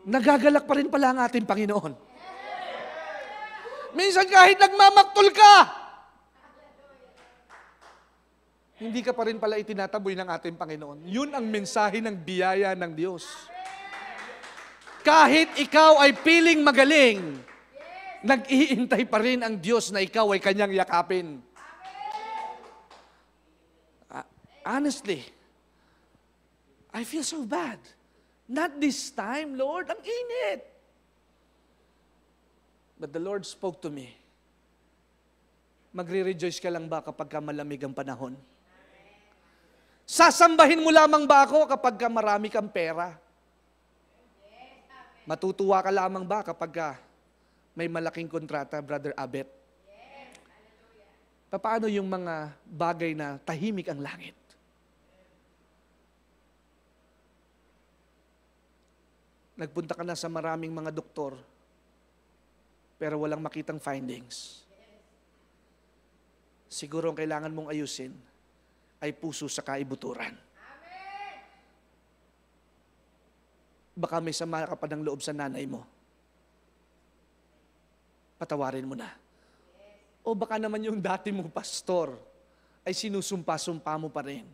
nagagalak pa rin pala ang ating Panginoon. Minsan kahit nagmamaktol ka, hindi ka pa rin pala itinataboy ng ating Panginoon. Yun ang mensahe ng biyaya ng Diyos. Kahit ikaw ay piling magaling, nag-iintay pa rin ang Diyos na ikaw ay kanyang yakapin. Honestly, I feel so bad. Not this time, Lord. Ang init. But the Lord spoke to me. Magre-rejoice ka lang ba kapag malamig ang panahon? Sasambahin mo lamang ba ako kapag marami kang pera? Matutuwa ka lamang ba kapag may malaking kontrata, Brother Abet? Paano yung mga bagay na tahimik ang langit? Nagpunta ka na sa maraming mga doktor, pero walang makitang findings. Siguro ang kailangan mong ayusin ay puso sa kaibuturan. Baka may sama ka pa ng loob sa nanay mo. Patawarin mo na. O baka naman yung dati mong pastor ay sinusumpa-sumpa mo pa rin.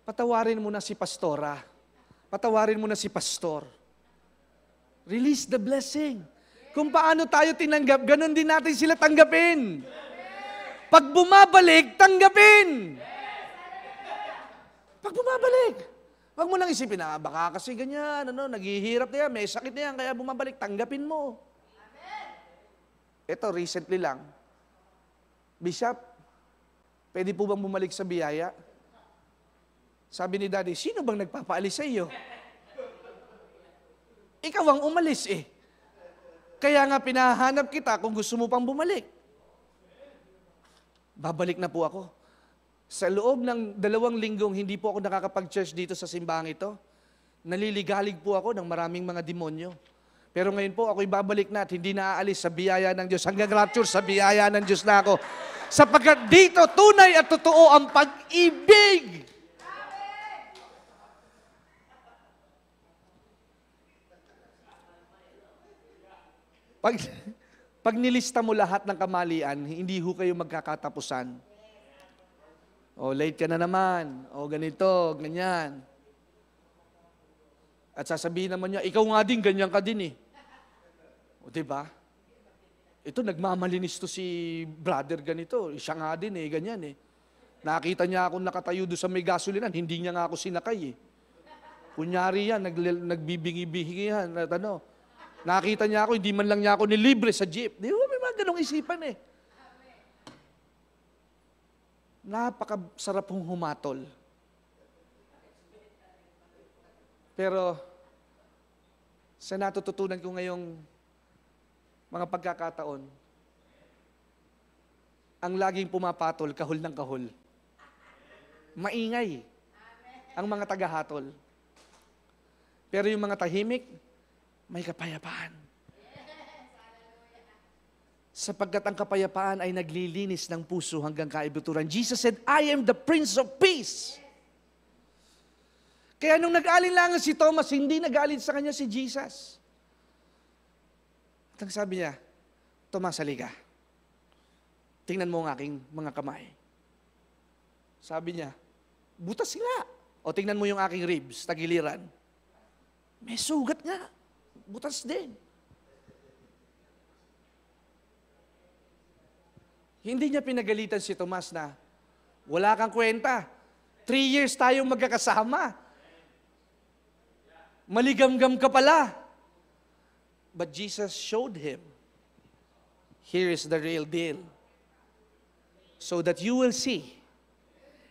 Patawarin mo na si pastora. Patawarin mo na si pastor. Release the blessing. Kung paano tayo tinanggap, ganun din natin sila tanggapin. Pag bumabalik, tanggapin. Pag bumabalik. Huwag mo lang isipin, baka kasi ganyan, naghihirap na yan, may sakit na yan, kaya bumabalik, tanggapin mo. Ito, recently lang, Bishop, pwede po bang bumalik sa biyaya? Sabi ni Daddy, sino bang nagpapaalis sa iyo? Ikaw ang umalis eh. Kaya nga pinahanap kita kung gusto mo pang bumalik. Babalik na po ako. Sa loob ng 2 linggong, hindi po ako nakakapag-church dito sa simbahang ito. Naliligalig po ako ng maraming mga demonyo. Pero ngayon po, ako'y babalik na at hindi naaalis sa biyaya ng Diyos. Hanggang rapture, sa biyaya ng Diyos na ako. Sapagkat dito, tunay at totoo ang pag-ibig. Pag nilista mo lahat ng kamalian, hindi ho kayo magkakatapusan. O, late ka na naman. O, ganito, ganyan. At sasabihin naman niya, ikaw nga din, ganyan ka din eh. O, diba? Ito, nagmamalinis to si brother ganito. Siya nga din eh, ganyan eh. Nakita niya akong nakatayo doon sa may gasolinan, hindi niya nga ako sinakay eh. Kunyari yan, nagbibingi-bingi yan. Nakita niya ako, hindi man lang niya ako nilibre sa jeep. Di ba, may mga ganong isipan eh. Napakasarap hong humatol. Pero, sa natututunan ko ngayong mga pagkakataon, ang laging pumapatol, kahul ng kahul. Maingay ang mga tagahatol. Pero yung mga tahimik, may kapayapaan. Sapagkat ang kapayapaan ay naglilinis ng puso hanggang kaibuturan. Jesus said, I am the Prince of Peace. Kaya nung nag-alinlangan si Thomas, hindi nag-alin sa kanya si Jesus. At ang sabi niya, Thomas, halika. Tingnan mo ang aking mga kamay. Sabi niya, butas nga. O tingnan mo yung aking ribs, tagiliran. May sugat nga. Butas din. Hindi niya pinagalitan si Tomas na, Wala kang kwenta. 3 years tayong magkakasama. Maligamgam ka pala. But Jesus showed him, here is the real deal. So that you will see.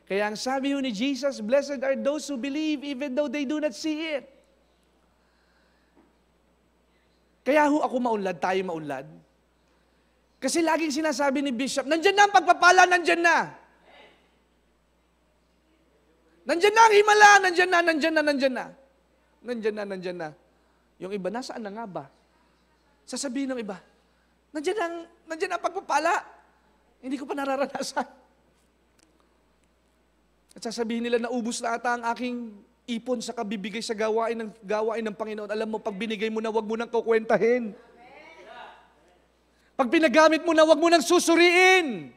Kaya ang sabi ni Jesus, blessed are those who believe even though they do not see it. Kaya ako maunlad, tayo maunlad. Kasi laging sinasabi ni Bishop, nandyan na ang pagpapala, nandyan na. Nandyan na ang himala, nandyan na, nandyan na, nandyan na. Nandyan na, nandyan na. Yung iba, nasaan na nga ba? Sasabihin ng iba, nandyan na ang pagpapala. Hindi ko pa nararanasan. At sasabihin nila, naubos na ata ang aking ipon sa kabibigay sa gawain ng Panginoon. Alam mo, pag binigay mo na, wag mo nang kukwentahin. Pag pinagamit mo na, wag mo nang susuriin.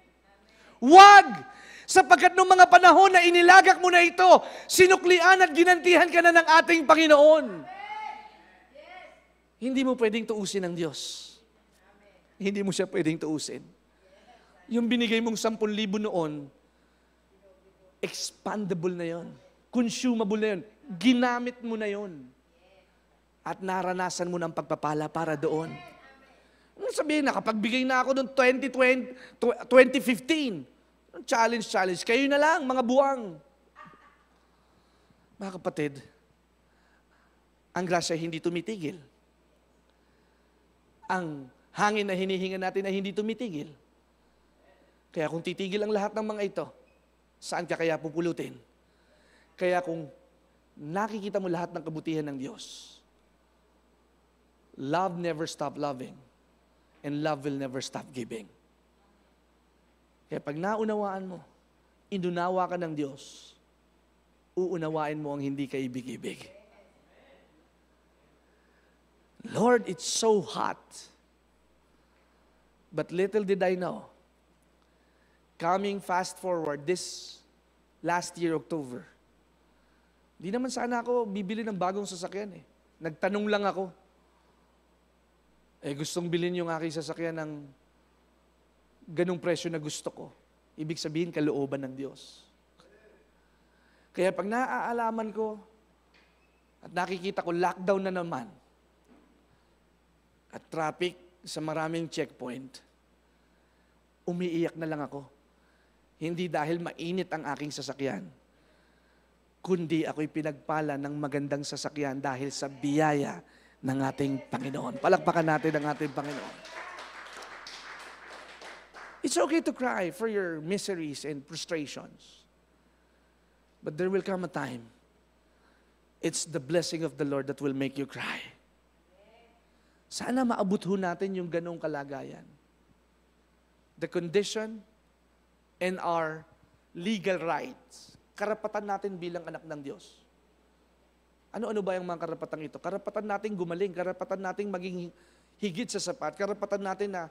Wag! Sapagkat nung mga panahon na inilagak mo na ito, sinuklian at ginantihan ka na ng ating Panginoon. Hindi mo pwedeng tuusin ng Diyos. Hindi mo siya pwedeng tuusin. Yung binigay mong 10,000 noon, expandable na yon. Consumable na yon. Ginamit mo na yon. At naranasan mo ng pagpapala para doon. Ano sabihin na, kapag bigay na ako noong 2015, challenge, kayo na lang, mga buwang. Mga kapatid, ang grasya hindi tumitigil. Ang hangin na hinihinga natin ay hindi tumitigil. Kaya kung titigil ang lahat ng mga ito, saan ka kaya pupulutin? Kaya kung nakikita mo lahat ng kabutihan ng Diyos, love never stop loving, and love will never stop giving. Kaya pag naunawaan mo, inunawa ka ng Diyos, uunawain mo ang hindi ka ibig-ibig. Lord, it's so hot. But little did I know, coming fast forward, this last year, October, di naman sana ako bibili ng bagong sasakyan eh. Nagtanong lang ako. Gustong bilhin yung aking sasakyan ng ganung presyo na gusto ko. Ibig sabihin, kalooban ng Diyos. Kaya pag naaalaman ko at nakikita ko lockdown na naman at traffic sa maraming checkpoint, umiiyak na lang ako. Hindi dahil mainit ang aking sasakyan, kundi ako'y pinagpala ng magandang sasakyan dahil sa biyaya ng ating Panginoon. Palakpakan natin ang ating Panginoon. It's okay to cry for your miseries and frustrations. But there will come a time, it's the blessing of the Lord that will make you cry. Sana maabot ho natin yung ganong kalagayan. The condition and our legal rights. Karapatan natin bilang anak ng Diyos. Ano-ano ba yung mga karapatan ito? Karapatan natin gumaling, karapatan natin maging higit sa sapat, karapatan natin na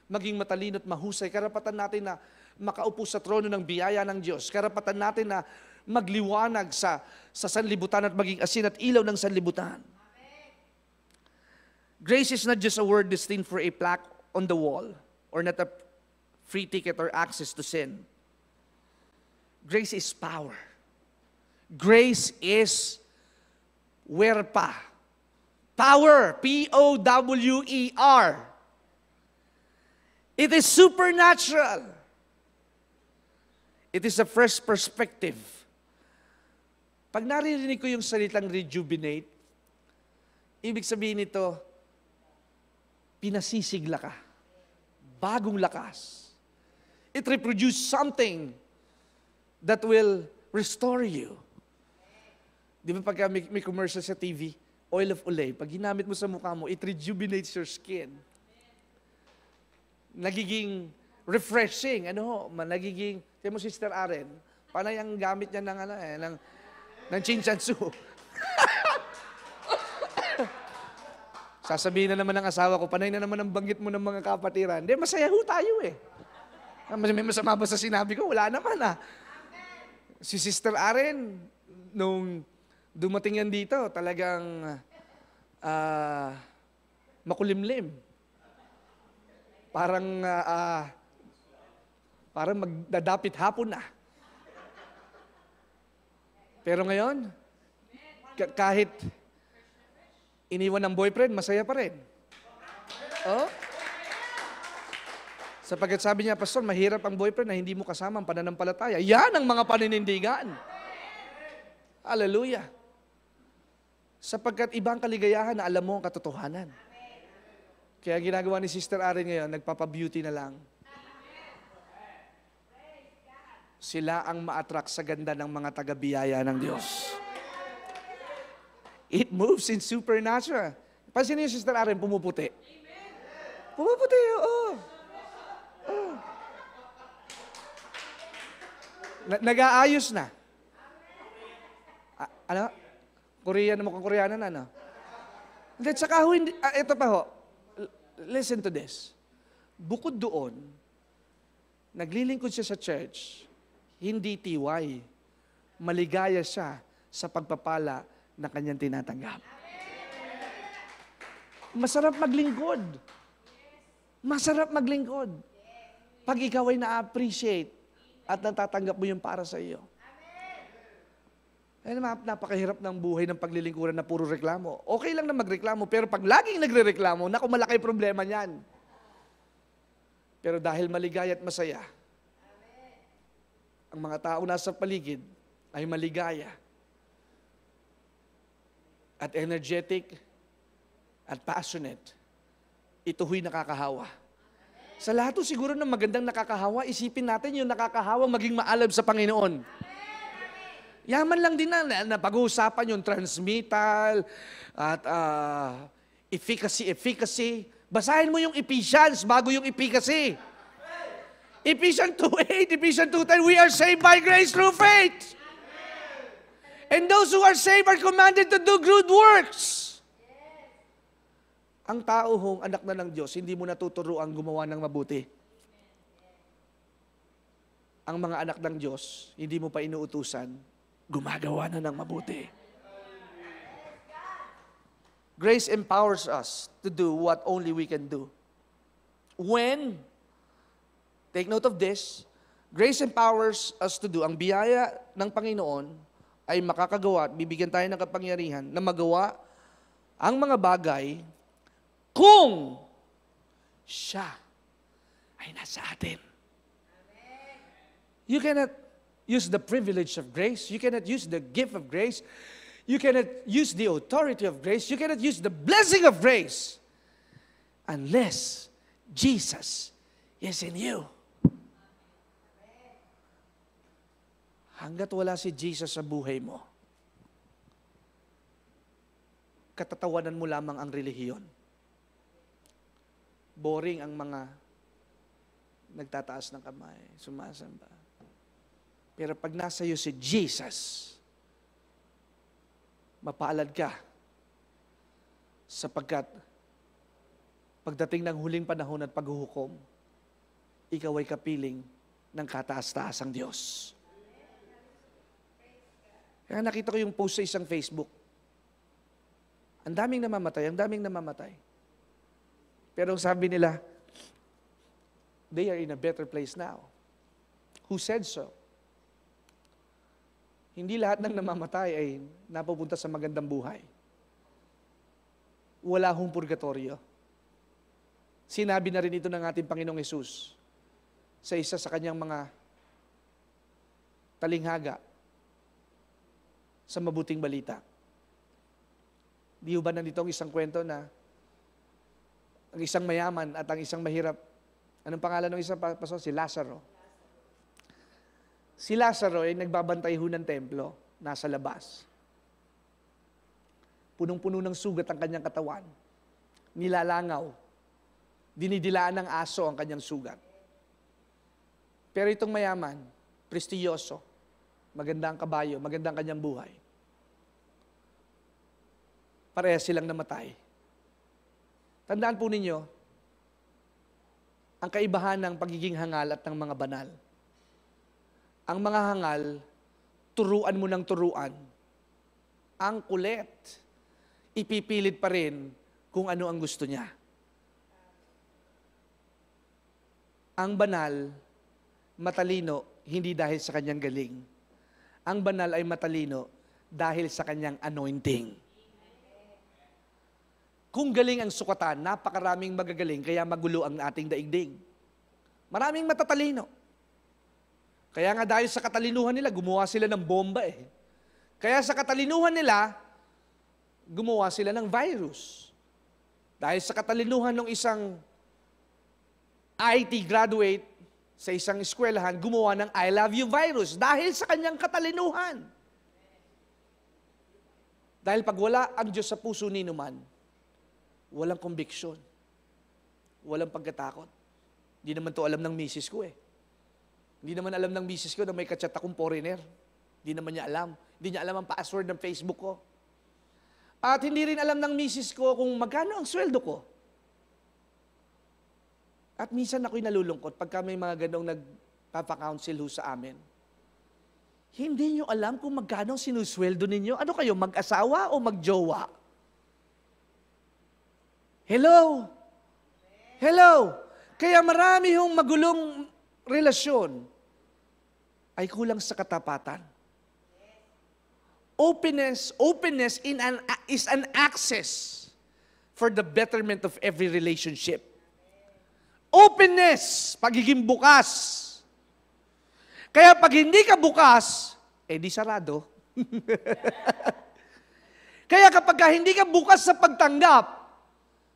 maging matalino at mahusay, karapatan natin na makaupo sa trono ng biyaya ng Diyos, karapatan natin na magliwanag sa sanlibutan at maging asin at ilaw ng sanlibutan. Grace is not just a word destined for a plaque on the wall or not a free ticket or access to sin. Grace is power. Grace is werpa. Power, P-O-W-E-R. It is supernatural. It is a fresh perspective. Pag naririnig ko yung salitang rejuvenate, ibig sabihin nito, pinasisigla ka. Bagong lakas. It reproduces something that will restore you. Di ba pagka may commercial sa TV, oil of Olay, pag ginamit mo sa mukha mo, it rejuvenates your skin. Nagiging refreshing, nagiging, kaya mo Sister Aren, panay ang gamit niya ng chinchansu. Sasabihin na naman ng asawa ko, panay na naman ang banggit mo ng mga kapatiran. Hindi, masaya ho tayo eh. May masama ba sa sinabi ko? Wala naman ah. Si Sister Aren, nung dumating yan dito, talagang makulimlim. Parang magdadapit hapon na. Pero ngayon, kahit iniwan ng boyfriend, masaya pa rin. Oh? Sapagkat sabi niya, Pastor, mahirap ang boyfriend na hindi mo kasama ang pananampalataya. Yan ang mga paninindigan. Hallelujah. Sapagkat ibang kaligayahan na alam mo ang katotohanan. Kaya ginagawa ni Sister Aren ngayon, nagpapa-beauty na lang. Sila ang ma-attract sa ganda ng mga taga-biyaya ng Diyos. It moves in supernatural. Pansin niyo, Sister Aren, pumuputi. Pumuputi, oo. Nag-aayos na. Ano? Korean mo kung Koreanan, ano? Hindi, tsaka ho, ito pa ho. Listen to this. Bukod doon, naglilingkod siya sa church, hindi tiwai. Maligaya siya sa pagpapala na kanyang tinatanggap. Masarap maglingkod. Masarap maglingkod. Pag ikaw ay na-appreciate at natatanggap mo yung para sa iyo. Ay, napakahirap ng buhay ng paglilingkuran na puro reklamo. Okay lang na magreklamo, pero pag laging nagre-reklamo, naku, malaki problema niyan. Pero dahil maligaya at masaya, ang mga tao nasa paligid ay maligaya at energetic at passionate. Ito huy nakakahawa. Sa lahat siguro ng magandang nakakahawa, isipin natin yung nakakahawang maging maalab sa Panginoon. Yaman lang din na pag-uusapan yung transmittal at efficacy. Basahin mo yung Ephesians bago yung efficacy. Ephesians 2:8, Ephesians 2:10, we are saved by grace through faith. And those who are saved are commanded to do good works. Ang tao hong anak na ng Diyos, hindi mo natuturuan gumawa ng mabuti. Ang mga anak ng Diyos, hindi mo pa inuutusan, gumagawa na ng mabuti. Grace empowers us to do what only we can do. When, take note of this, grace empowers us to do, ang biyaya ng Panginoon ay makakagawa at bibigyan tayo ng kapangyarihan na magawa ang mga bagay kung siya ay nasa atin. You cannot use the privilege of grace. You cannot use the gift of grace. You cannot use the authority of grace. You cannot use the blessing of grace unless Jesus is in you. Hanggat wala si Jesus sa buhay mo, katatawanan mo lamang ang relihiyon. Boring ang mga nagtataas ng kamay, sumasamba. Pero pag nasa iyo si Jesus, mapaalad ka sapagkat pagdating ng huling panahon at paghuhukom, ikaw ay kapiling ng kataas-taasang Diyos. Kaya nakita ko yung post sa isang Facebook. Ang daming namamatay. Pero sabi nila, they are in a better place now. Who said so? Hindi lahat ng namamatay ay napupunta sa magandang buhay. Wala hong purgatorio. Sinabi na rin ito ng ating Panginoong Hesus sa isa sa kanyang mga talinghaga sa mabuting balita. Di ba nandito ang isang kwento na ang isang mayaman at ang isang mahirap. Anong pangalan ng isang pastor? Si Lazaro. Si Lazaro ay nagbabantay ho ng templo, nasa labas. Punong-puno ng sugat ang kanyang katawan. Nilalangaw. Dinidilaan ng aso ang kanyang sugat. Pero itong mayaman, prestiyoso, maganda ang kabayo, maganda ang kanyang buhay. Parehas silang namatay. Tandaan po ninyo, ang kaibahan ng pagiging hangal at ng mga banal. Ang mga hangal, turuan mo ng turuan. Ang kulit, ipipilit pa rin kung ano ang gusto niya. Ang banal, matalino, hindi dahil sa kanyang galing. Ang banal ay matalino dahil sa kanyang anointing. Kung galing ang sukatan, napakaraming magagaling, kaya magulo ang ating daigdig. Maraming matatalino. Kaya nga dahil sa katalinuhan nila, gumawa sila ng bomba eh. Kaya sa katalinuhan nila, gumawa sila ng virus. Dahil sa katalinuhan ng isang IT graduate sa isang eskwelahan, gumawa ng I love you virus. Dahil sa kanyang katalinuhan. Dahil pag wala ang Diyos sa puso ni numan, walang conviction. Walang pagkatakot. Hindi naman to alam ng misis ko eh. Hindi naman alam ng misis ko na may kachat akong foreigner. Hindi naman niya alam. Hindi niya alam ang password ng Facebook ko. At hindi rin alam ng misis ko kung magkano ang sweldo ko. At minsan ako'y nalulungkot pagka may mga ganong nagpapakounsel ho sa amin. Hindi niyo alam kung magkano ang sinusweldo ninyo. Ano kayo, mag-asawa o mag-jowa? Hello? Hello? Kaya marami hong magulong relasyon ay kulang sa katapatan. Openness is an access for the betterment of every relationship. Openness, pagiging bukas. Kaya pag hindi ka bukas, di sarado. Kaya kapag hindi ka bukas sa pagtanggap,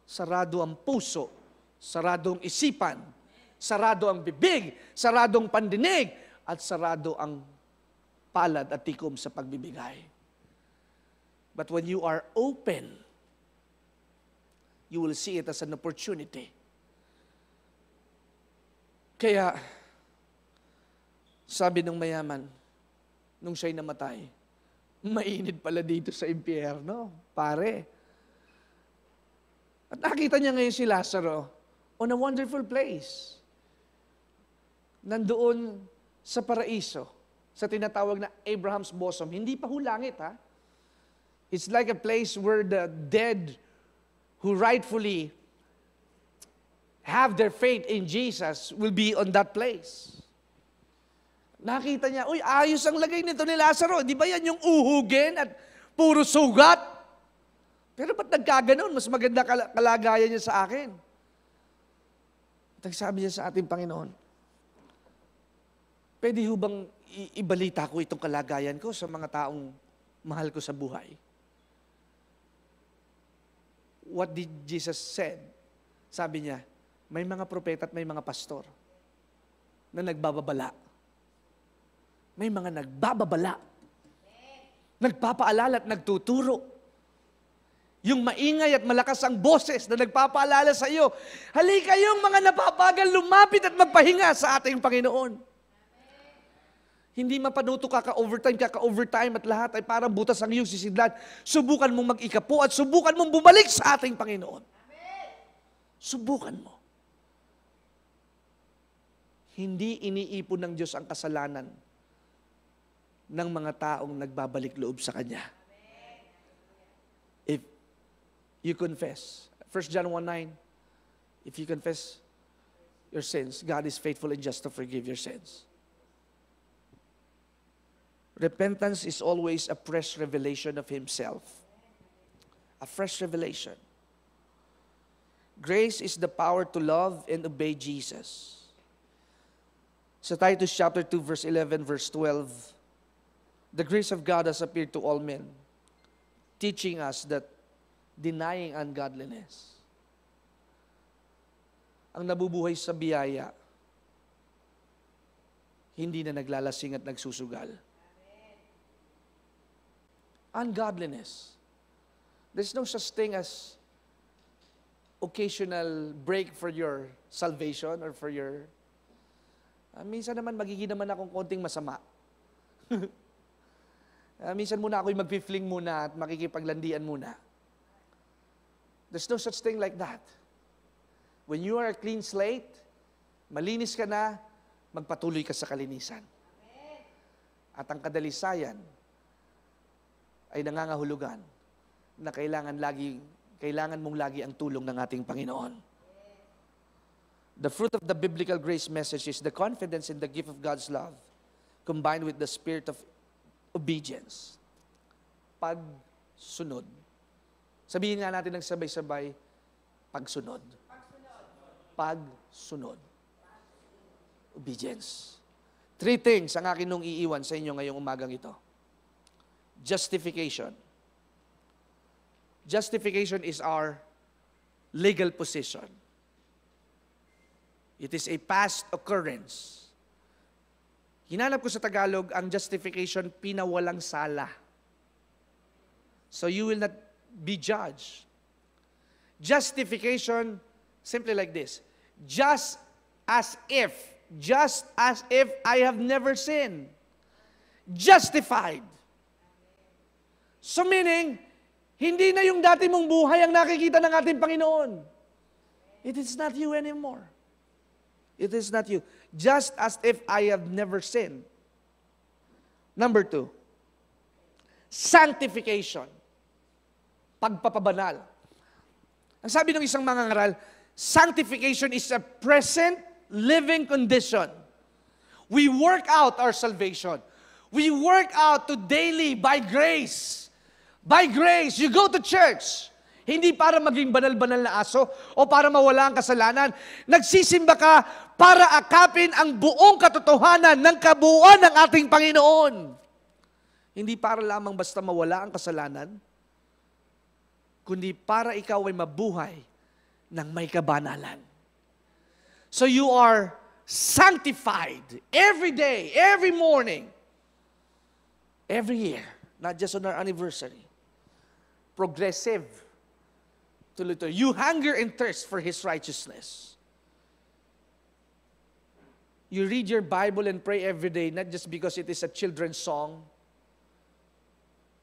sarado ang puso, sarado ang isipan, sarado ang bibig, sarado ang pandinig, at sarado ang palad at tikom sa pagbibigay. But when you are open, you will see it as an opportunity. Kaya, sabi ng mayaman, nung siya'y namatay, mainit pala dito sa impyerno, pare. At nakita niya ngayon si Lazaro on a wonderful place. Nandoon sa paraiso, sa tinatawag na Abraham's bosom. Hindi pa ho langit, ha? It's like a place where the dead who rightfully have their faith in Jesus will be on that place. Nakita niya, uy, ayos ang lagay nito ni Lazaro. Di ba yan yung uhugin at puro sugat? Pero ba't nagkaganon? Mas maganda kalagayan niya sa akin. At sabi niya sa ating Panginoon, pwede ho bang ibalita ko itong kalagayan ko sa mga taong mahal ko sa buhay? What did Jesus said? Sabi niya, may mga propeta at may mga pastor na nagbababala. May mga nagbababala. Nagpapaalala at nagtuturo. Yung maingay at malakas ang boses na nagpapaalala sa iyo, halika kayong mga napapagal, lumapit at magpahinga sa ating Panginoon. Hindi mapanuto ka-overtime at lahat ay parang butas ang iyong sisidlan. Subukan mong mag-ikapo at subukan mong bumalik sa ating Panginoon. Subukan mo. Hindi iniipon ng Diyos ang kasalanan ng mga taong nagbabalik loob sa Kanya. If you confess, 1 John 1:9, if you confess your sins, God is faithful and just to forgive your sins. Repentance is always a fresh revelation of Himself. A fresh revelation. Grace is the power to love and obey Jesus. Sa Titus chapter 2, verse 11, verse 12, the grace of God has appeared to all men, teaching us that denying ungodliness, ang nabubuhay sa biyaya, hindi na naglalasing at nagsusugal. Ungodliness. There's no such thing as occasional break for your salvation or for your... minsan naman magiging naman akong konting masama. Minsan muna ako'y mag-fling muna at makikipaglandian muna. There's no such thing like that. When you are a clean slate, malinis ka na, magpatuloy ka sa kalinisan. At ang kadalisayan ay nangangahulugan na kailangan mong lagi ang tulong ng ating Panginoon. The fruit of the biblical grace message is the confidence in the gift of God's love combined with the spirit of obedience. pagsunod. Sabihin nga natin ng sabay-sabay, pagsunod. Pagsunod. Obedience. 3 things ang akin nung iiwan sa inyo ngayong umagang ito. Justification. Justification is our legal position. It is a past occurrence. Hinanap ko sa Tagalog ang justification, pinawalang sala. So you will not be judged. Justification, simply like this. Just as if I have never sinned. Justified. So meaning, hindi na yung dati mong buhay ang nakikita ng ating Panginoon. It is not you anymore. It is not you. Just as if I have never sinned. Number 2, sanctification. Pagpapabanal. Ang sabi ng isang mangangaral, sanctification is a present living condition. We work out our salvation. We work out to daily by grace. By grace, you go to church. Hindi para maging banal-banal na aso o para mawala ang kasalanan. Nagsisimba ka para akapin ang buong katotohanan ng kabuuan ng ating Panginoon. Hindi para lamang basta mawala ang kasalanan, kundi para ikaw ay mabuhay ng may kabanalan. So you are sanctified every day, every morning, every year, not just on our anniversary. Progressive. Tuloy-tuloy. You hunger and thirst for His righteousness. You read your Bible and pray every day, not just because it is a children's song.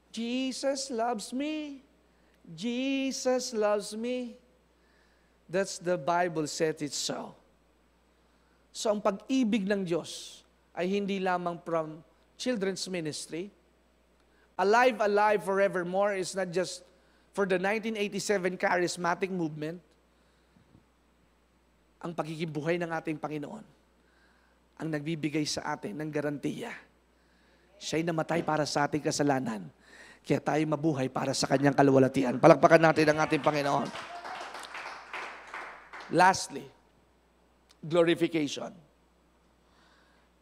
Jesus loves me. Jesus loves me. That's the Bible said it so. So ang pag-ibig ng Diyos ay hindi lamang from children's ministry. Alive, alive forevermore is not just for the 1987 charismatic movement. Ang pagiging buhay ng ating Panginoon ang nagbibigay sa atin ng garantiya. Siya'y namatay para sa ating kasalanan. Kaya tayo mabuhay para sa Kanyang kaluwalhatian. Palakpakan natin ang ating Panginoon. Lastly, glorification.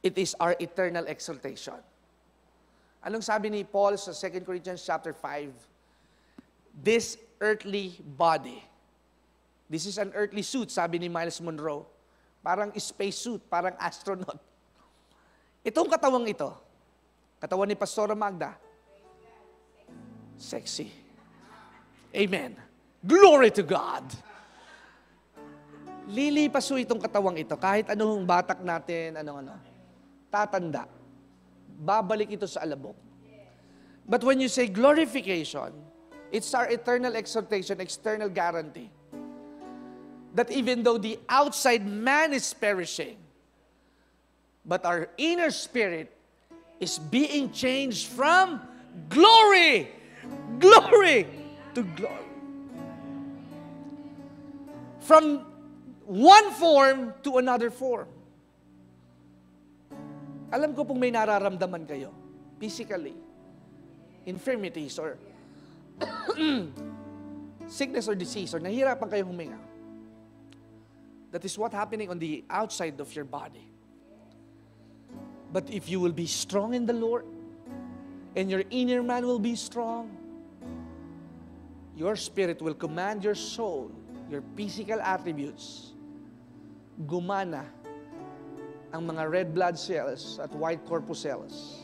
It is our eternal exaltation. Anong sabi ni Paul sa 2 Corinthians chapter 5? This earthly body. This is an earthly suit, sabi ni Miles Monroe. Parang space suit, parang astronaut. Itong katawang ito, katawan ni Pastora Magda, sexy. Amen. Glory to God. Lilipas po itong katawang ito, kahit anong batak natin, tatanda. Babalik ito sa alabok. But when you say glorification, it's our eternal exaltation, external guarantee. That even though the outside man is perishing, but our inner spirit is being changed from glory to glory. From one form to another form. Alam ko pong may nararamdaman kayo, physically, infirmities or sickness or disease, or nahihirapan kayong huminga. That is what happening on the outside of your body. But if you will be strong in the Lord, and your inner man will be strong, your spirit will command your soul, your physical attributes, gumana ang mga red blood cells at white corpuscles.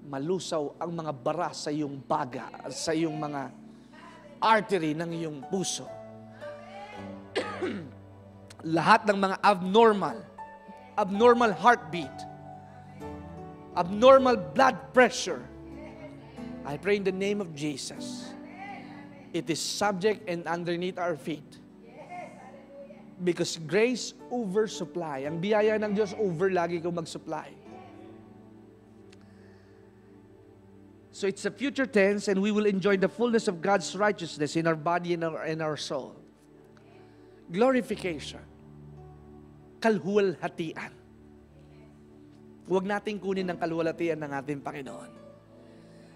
Malusaw ang mga bara sa iyong baga, sa iyong mga artery ng iyong puso. Lahat ng mga abnormal heartbeat, abnormal blood pressure, I pray in the name of Jesus, it is subject and underneath our feet. Because grace over supply. Ang biyaya ng Diyos over lagi kong mag-supply. So it's a future tense, and we will enjoy the fullness of God's righteousness in our body and our soul. Glorification. Kalhuwalhatian. Huwag nating kunin ang kalhuwalhatian ng ating Panginoon.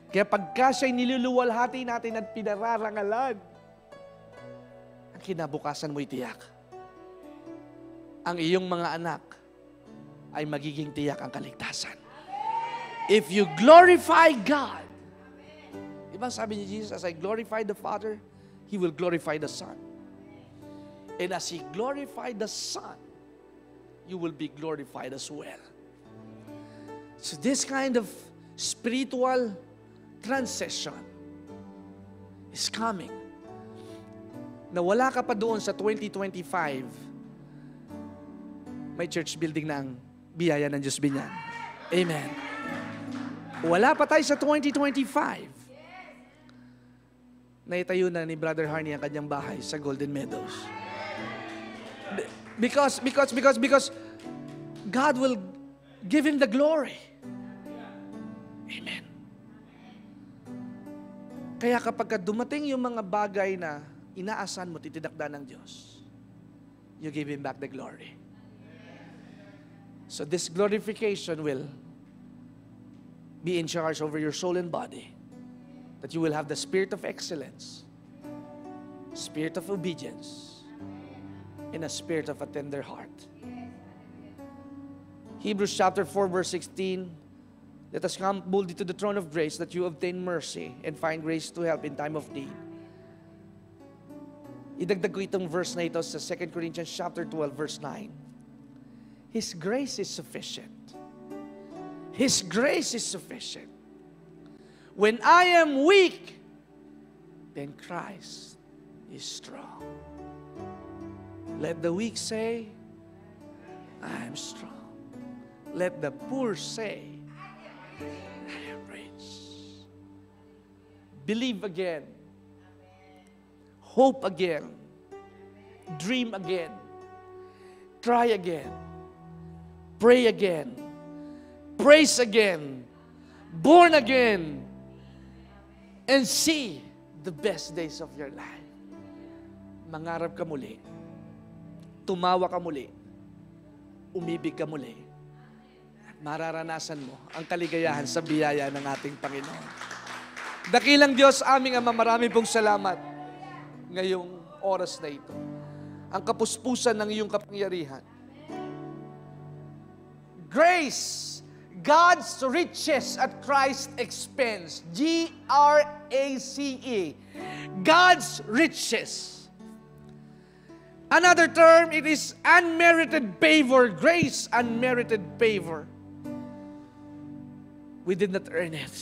Kaya pagka siya'y niluluwalhati natin at pinararangalan, ang kinabukasan mo'y tiyak. Ang iyong mga anak ay magiging tiyak ang kaligtasan. If you glorify God, diba sabi ni Jesus, as I glorify the Father, He will glorify the Son. And as He glorified the Son, you will be glorified as well. So this kind of spiritual transition is coming. Na wala ka pa doon sa 2025, may church building na ang biyaya ng Diyos Binyan. Amen. Wala pa tayo sa 2025. Naitayo na ni Brother Harney ang kanyang bahay sa Golden Meadows. Because God will give him the glory. Amen. Kaya kapag dumating yung mga bagay na inaasahan mo, titinakda ng Diyos, you give Him back the glory. So this glorification will be in charge over your soul and body. That you will have the spirit of excellence, spirit of obedience, and a spirit of a tender heart. Hebrews chapter 4 verse 16, let us come boldly to the throne of grace that you obtain mercy and find grace to help in time of need. Idagdag ko itong verse na ito sa 2 Corinthians chapter 12 verse 9. His grace is sufficient. His grace is sufficient. When I am weak, then Christ is strong. Let the weak say, I am strong. Let the poor say, I am rich. Believe again. Hope again. Dream again. Try again. Pray again. Praise again. Born again. And see the best days of your life. Mangarap ka muli. Tumawa ka muli. Umibig ka muli. Mararanasan mo ang kaligayahan sa biyaya ng ating Panginoon. Dakilang Diyos, aming Ama, marami pong salamat ngayong oras na ito. Ang kapuspusan ng iyong kapangyarihan. Grace, God's riches at Christ's expense. G-R-A-C-E. God's riches. Another term, it is unmerited favor. Grace, unmerited favor. We did not earn it.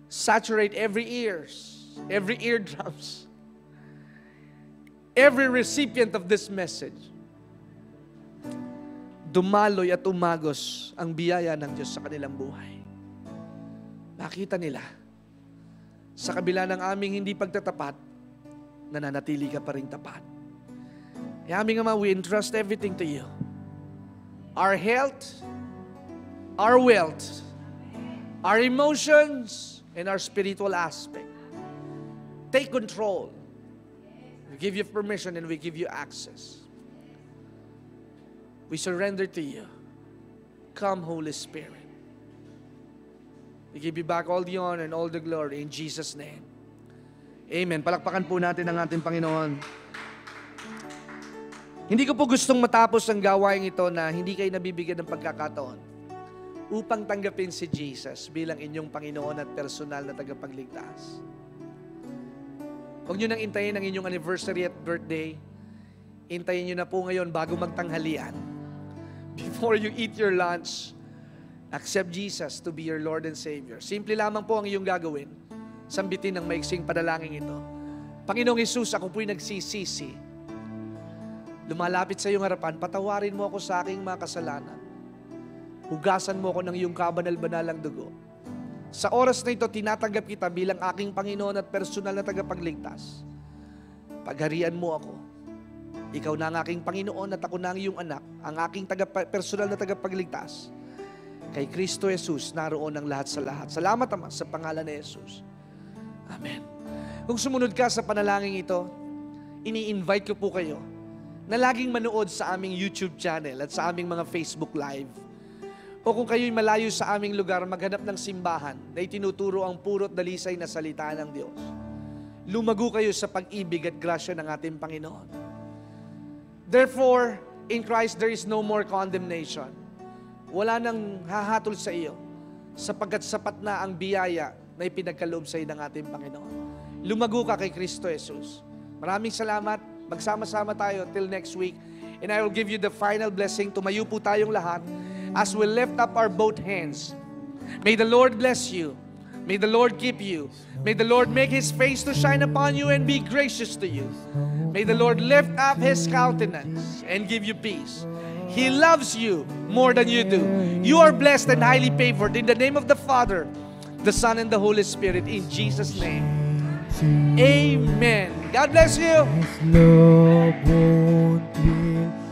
Saturate every ears, every eardrums, every recipient of this message. Dumaloy at umagos ang biyaya ng Diyos sa kanilang buhay. Nakita nila, sa kabila ng aming hindi pagtatapat, nananatili ka pa rin tapat. Aming Ama, we entrust everything to you. Our health, our wealth, our emotions, and our spiritual aspect. Take control. We give you permission and we give you access. We surrender to you. Come, Holy Spirit. We give you back all the honor and all the glory in Jesus' name. Amen. Palakpakan po natin ang ating Panginoon. Hindi ko po gustong matapos ang gawain ito na hindi kayo nabibigyan ng pagkakataon upang tanggapin si Jesus bilang inyong Panginoon at personal na tagapagligtas. Huwag nyo nang intayin ang inyong anniversary at birthday. Intayin nyo na po ngayon bago magtanghalian. Before you eat your lunch, accept Jesus to be your Lord and Savior. Simple lamang po ang iyong gagawin. Sambitin ng maiksing panalangin ito. Panginoong Hesus, ako po'y nagsisisi. Lumalapit sa iyong harapan, patawarin mo ako sa aking mga kasalanan. Hugasan mo ako ng iyong kabanal-banalang dugo. Sa oras na ito, tinatanggap kita bilang aking Panginoon at personal na tagapagligtas. Pagharian mo ako. Ikaw na ang aking Panginoon at ako na ang iyong anak, ang aking personal na tagapagligtas. Kay Kristo Jesus, naroon ang lahat sa lahat. Salamat, Ama, sa pangalan ni Jesus. Amen. Kung sumunod ka sa panalangin ito, ini-invite ko po kayo na laging manood sa aming YouTube channel at sa aming mga Facebook Live O kung kayo'y malayo sa aming lugar, maghanap ng simbahan na itinuturo ang puro't dalisay na salita ng Diyos. Lumago kayo sa pag-ibig at grasya ng ating Panginoon. Therefore, in Christ there is no more condemnation. Wala nang hahatol sa iyo, sapagkat sapat na ang biyaya na ipinagkaloob sa iyo ng ating Panginoon. Lumago ka kay Kristo Jesus. Maraming salamat. Magsama-sama tayo till next week. And I will give you the final blessing. Tumayo po tayong lahat as we lift up our both hands. May the Lord bless you. May the Lord keep you. May the Lord make His face to shine upon you and be gracious to you. May the Lord lift up His countenance and give you peace. He loves you more than you do. You are blessed and highly favored in the name of the Father, the Son, and the Holy Spirit. In Jesus' name. Amen. God bless you. His love won't will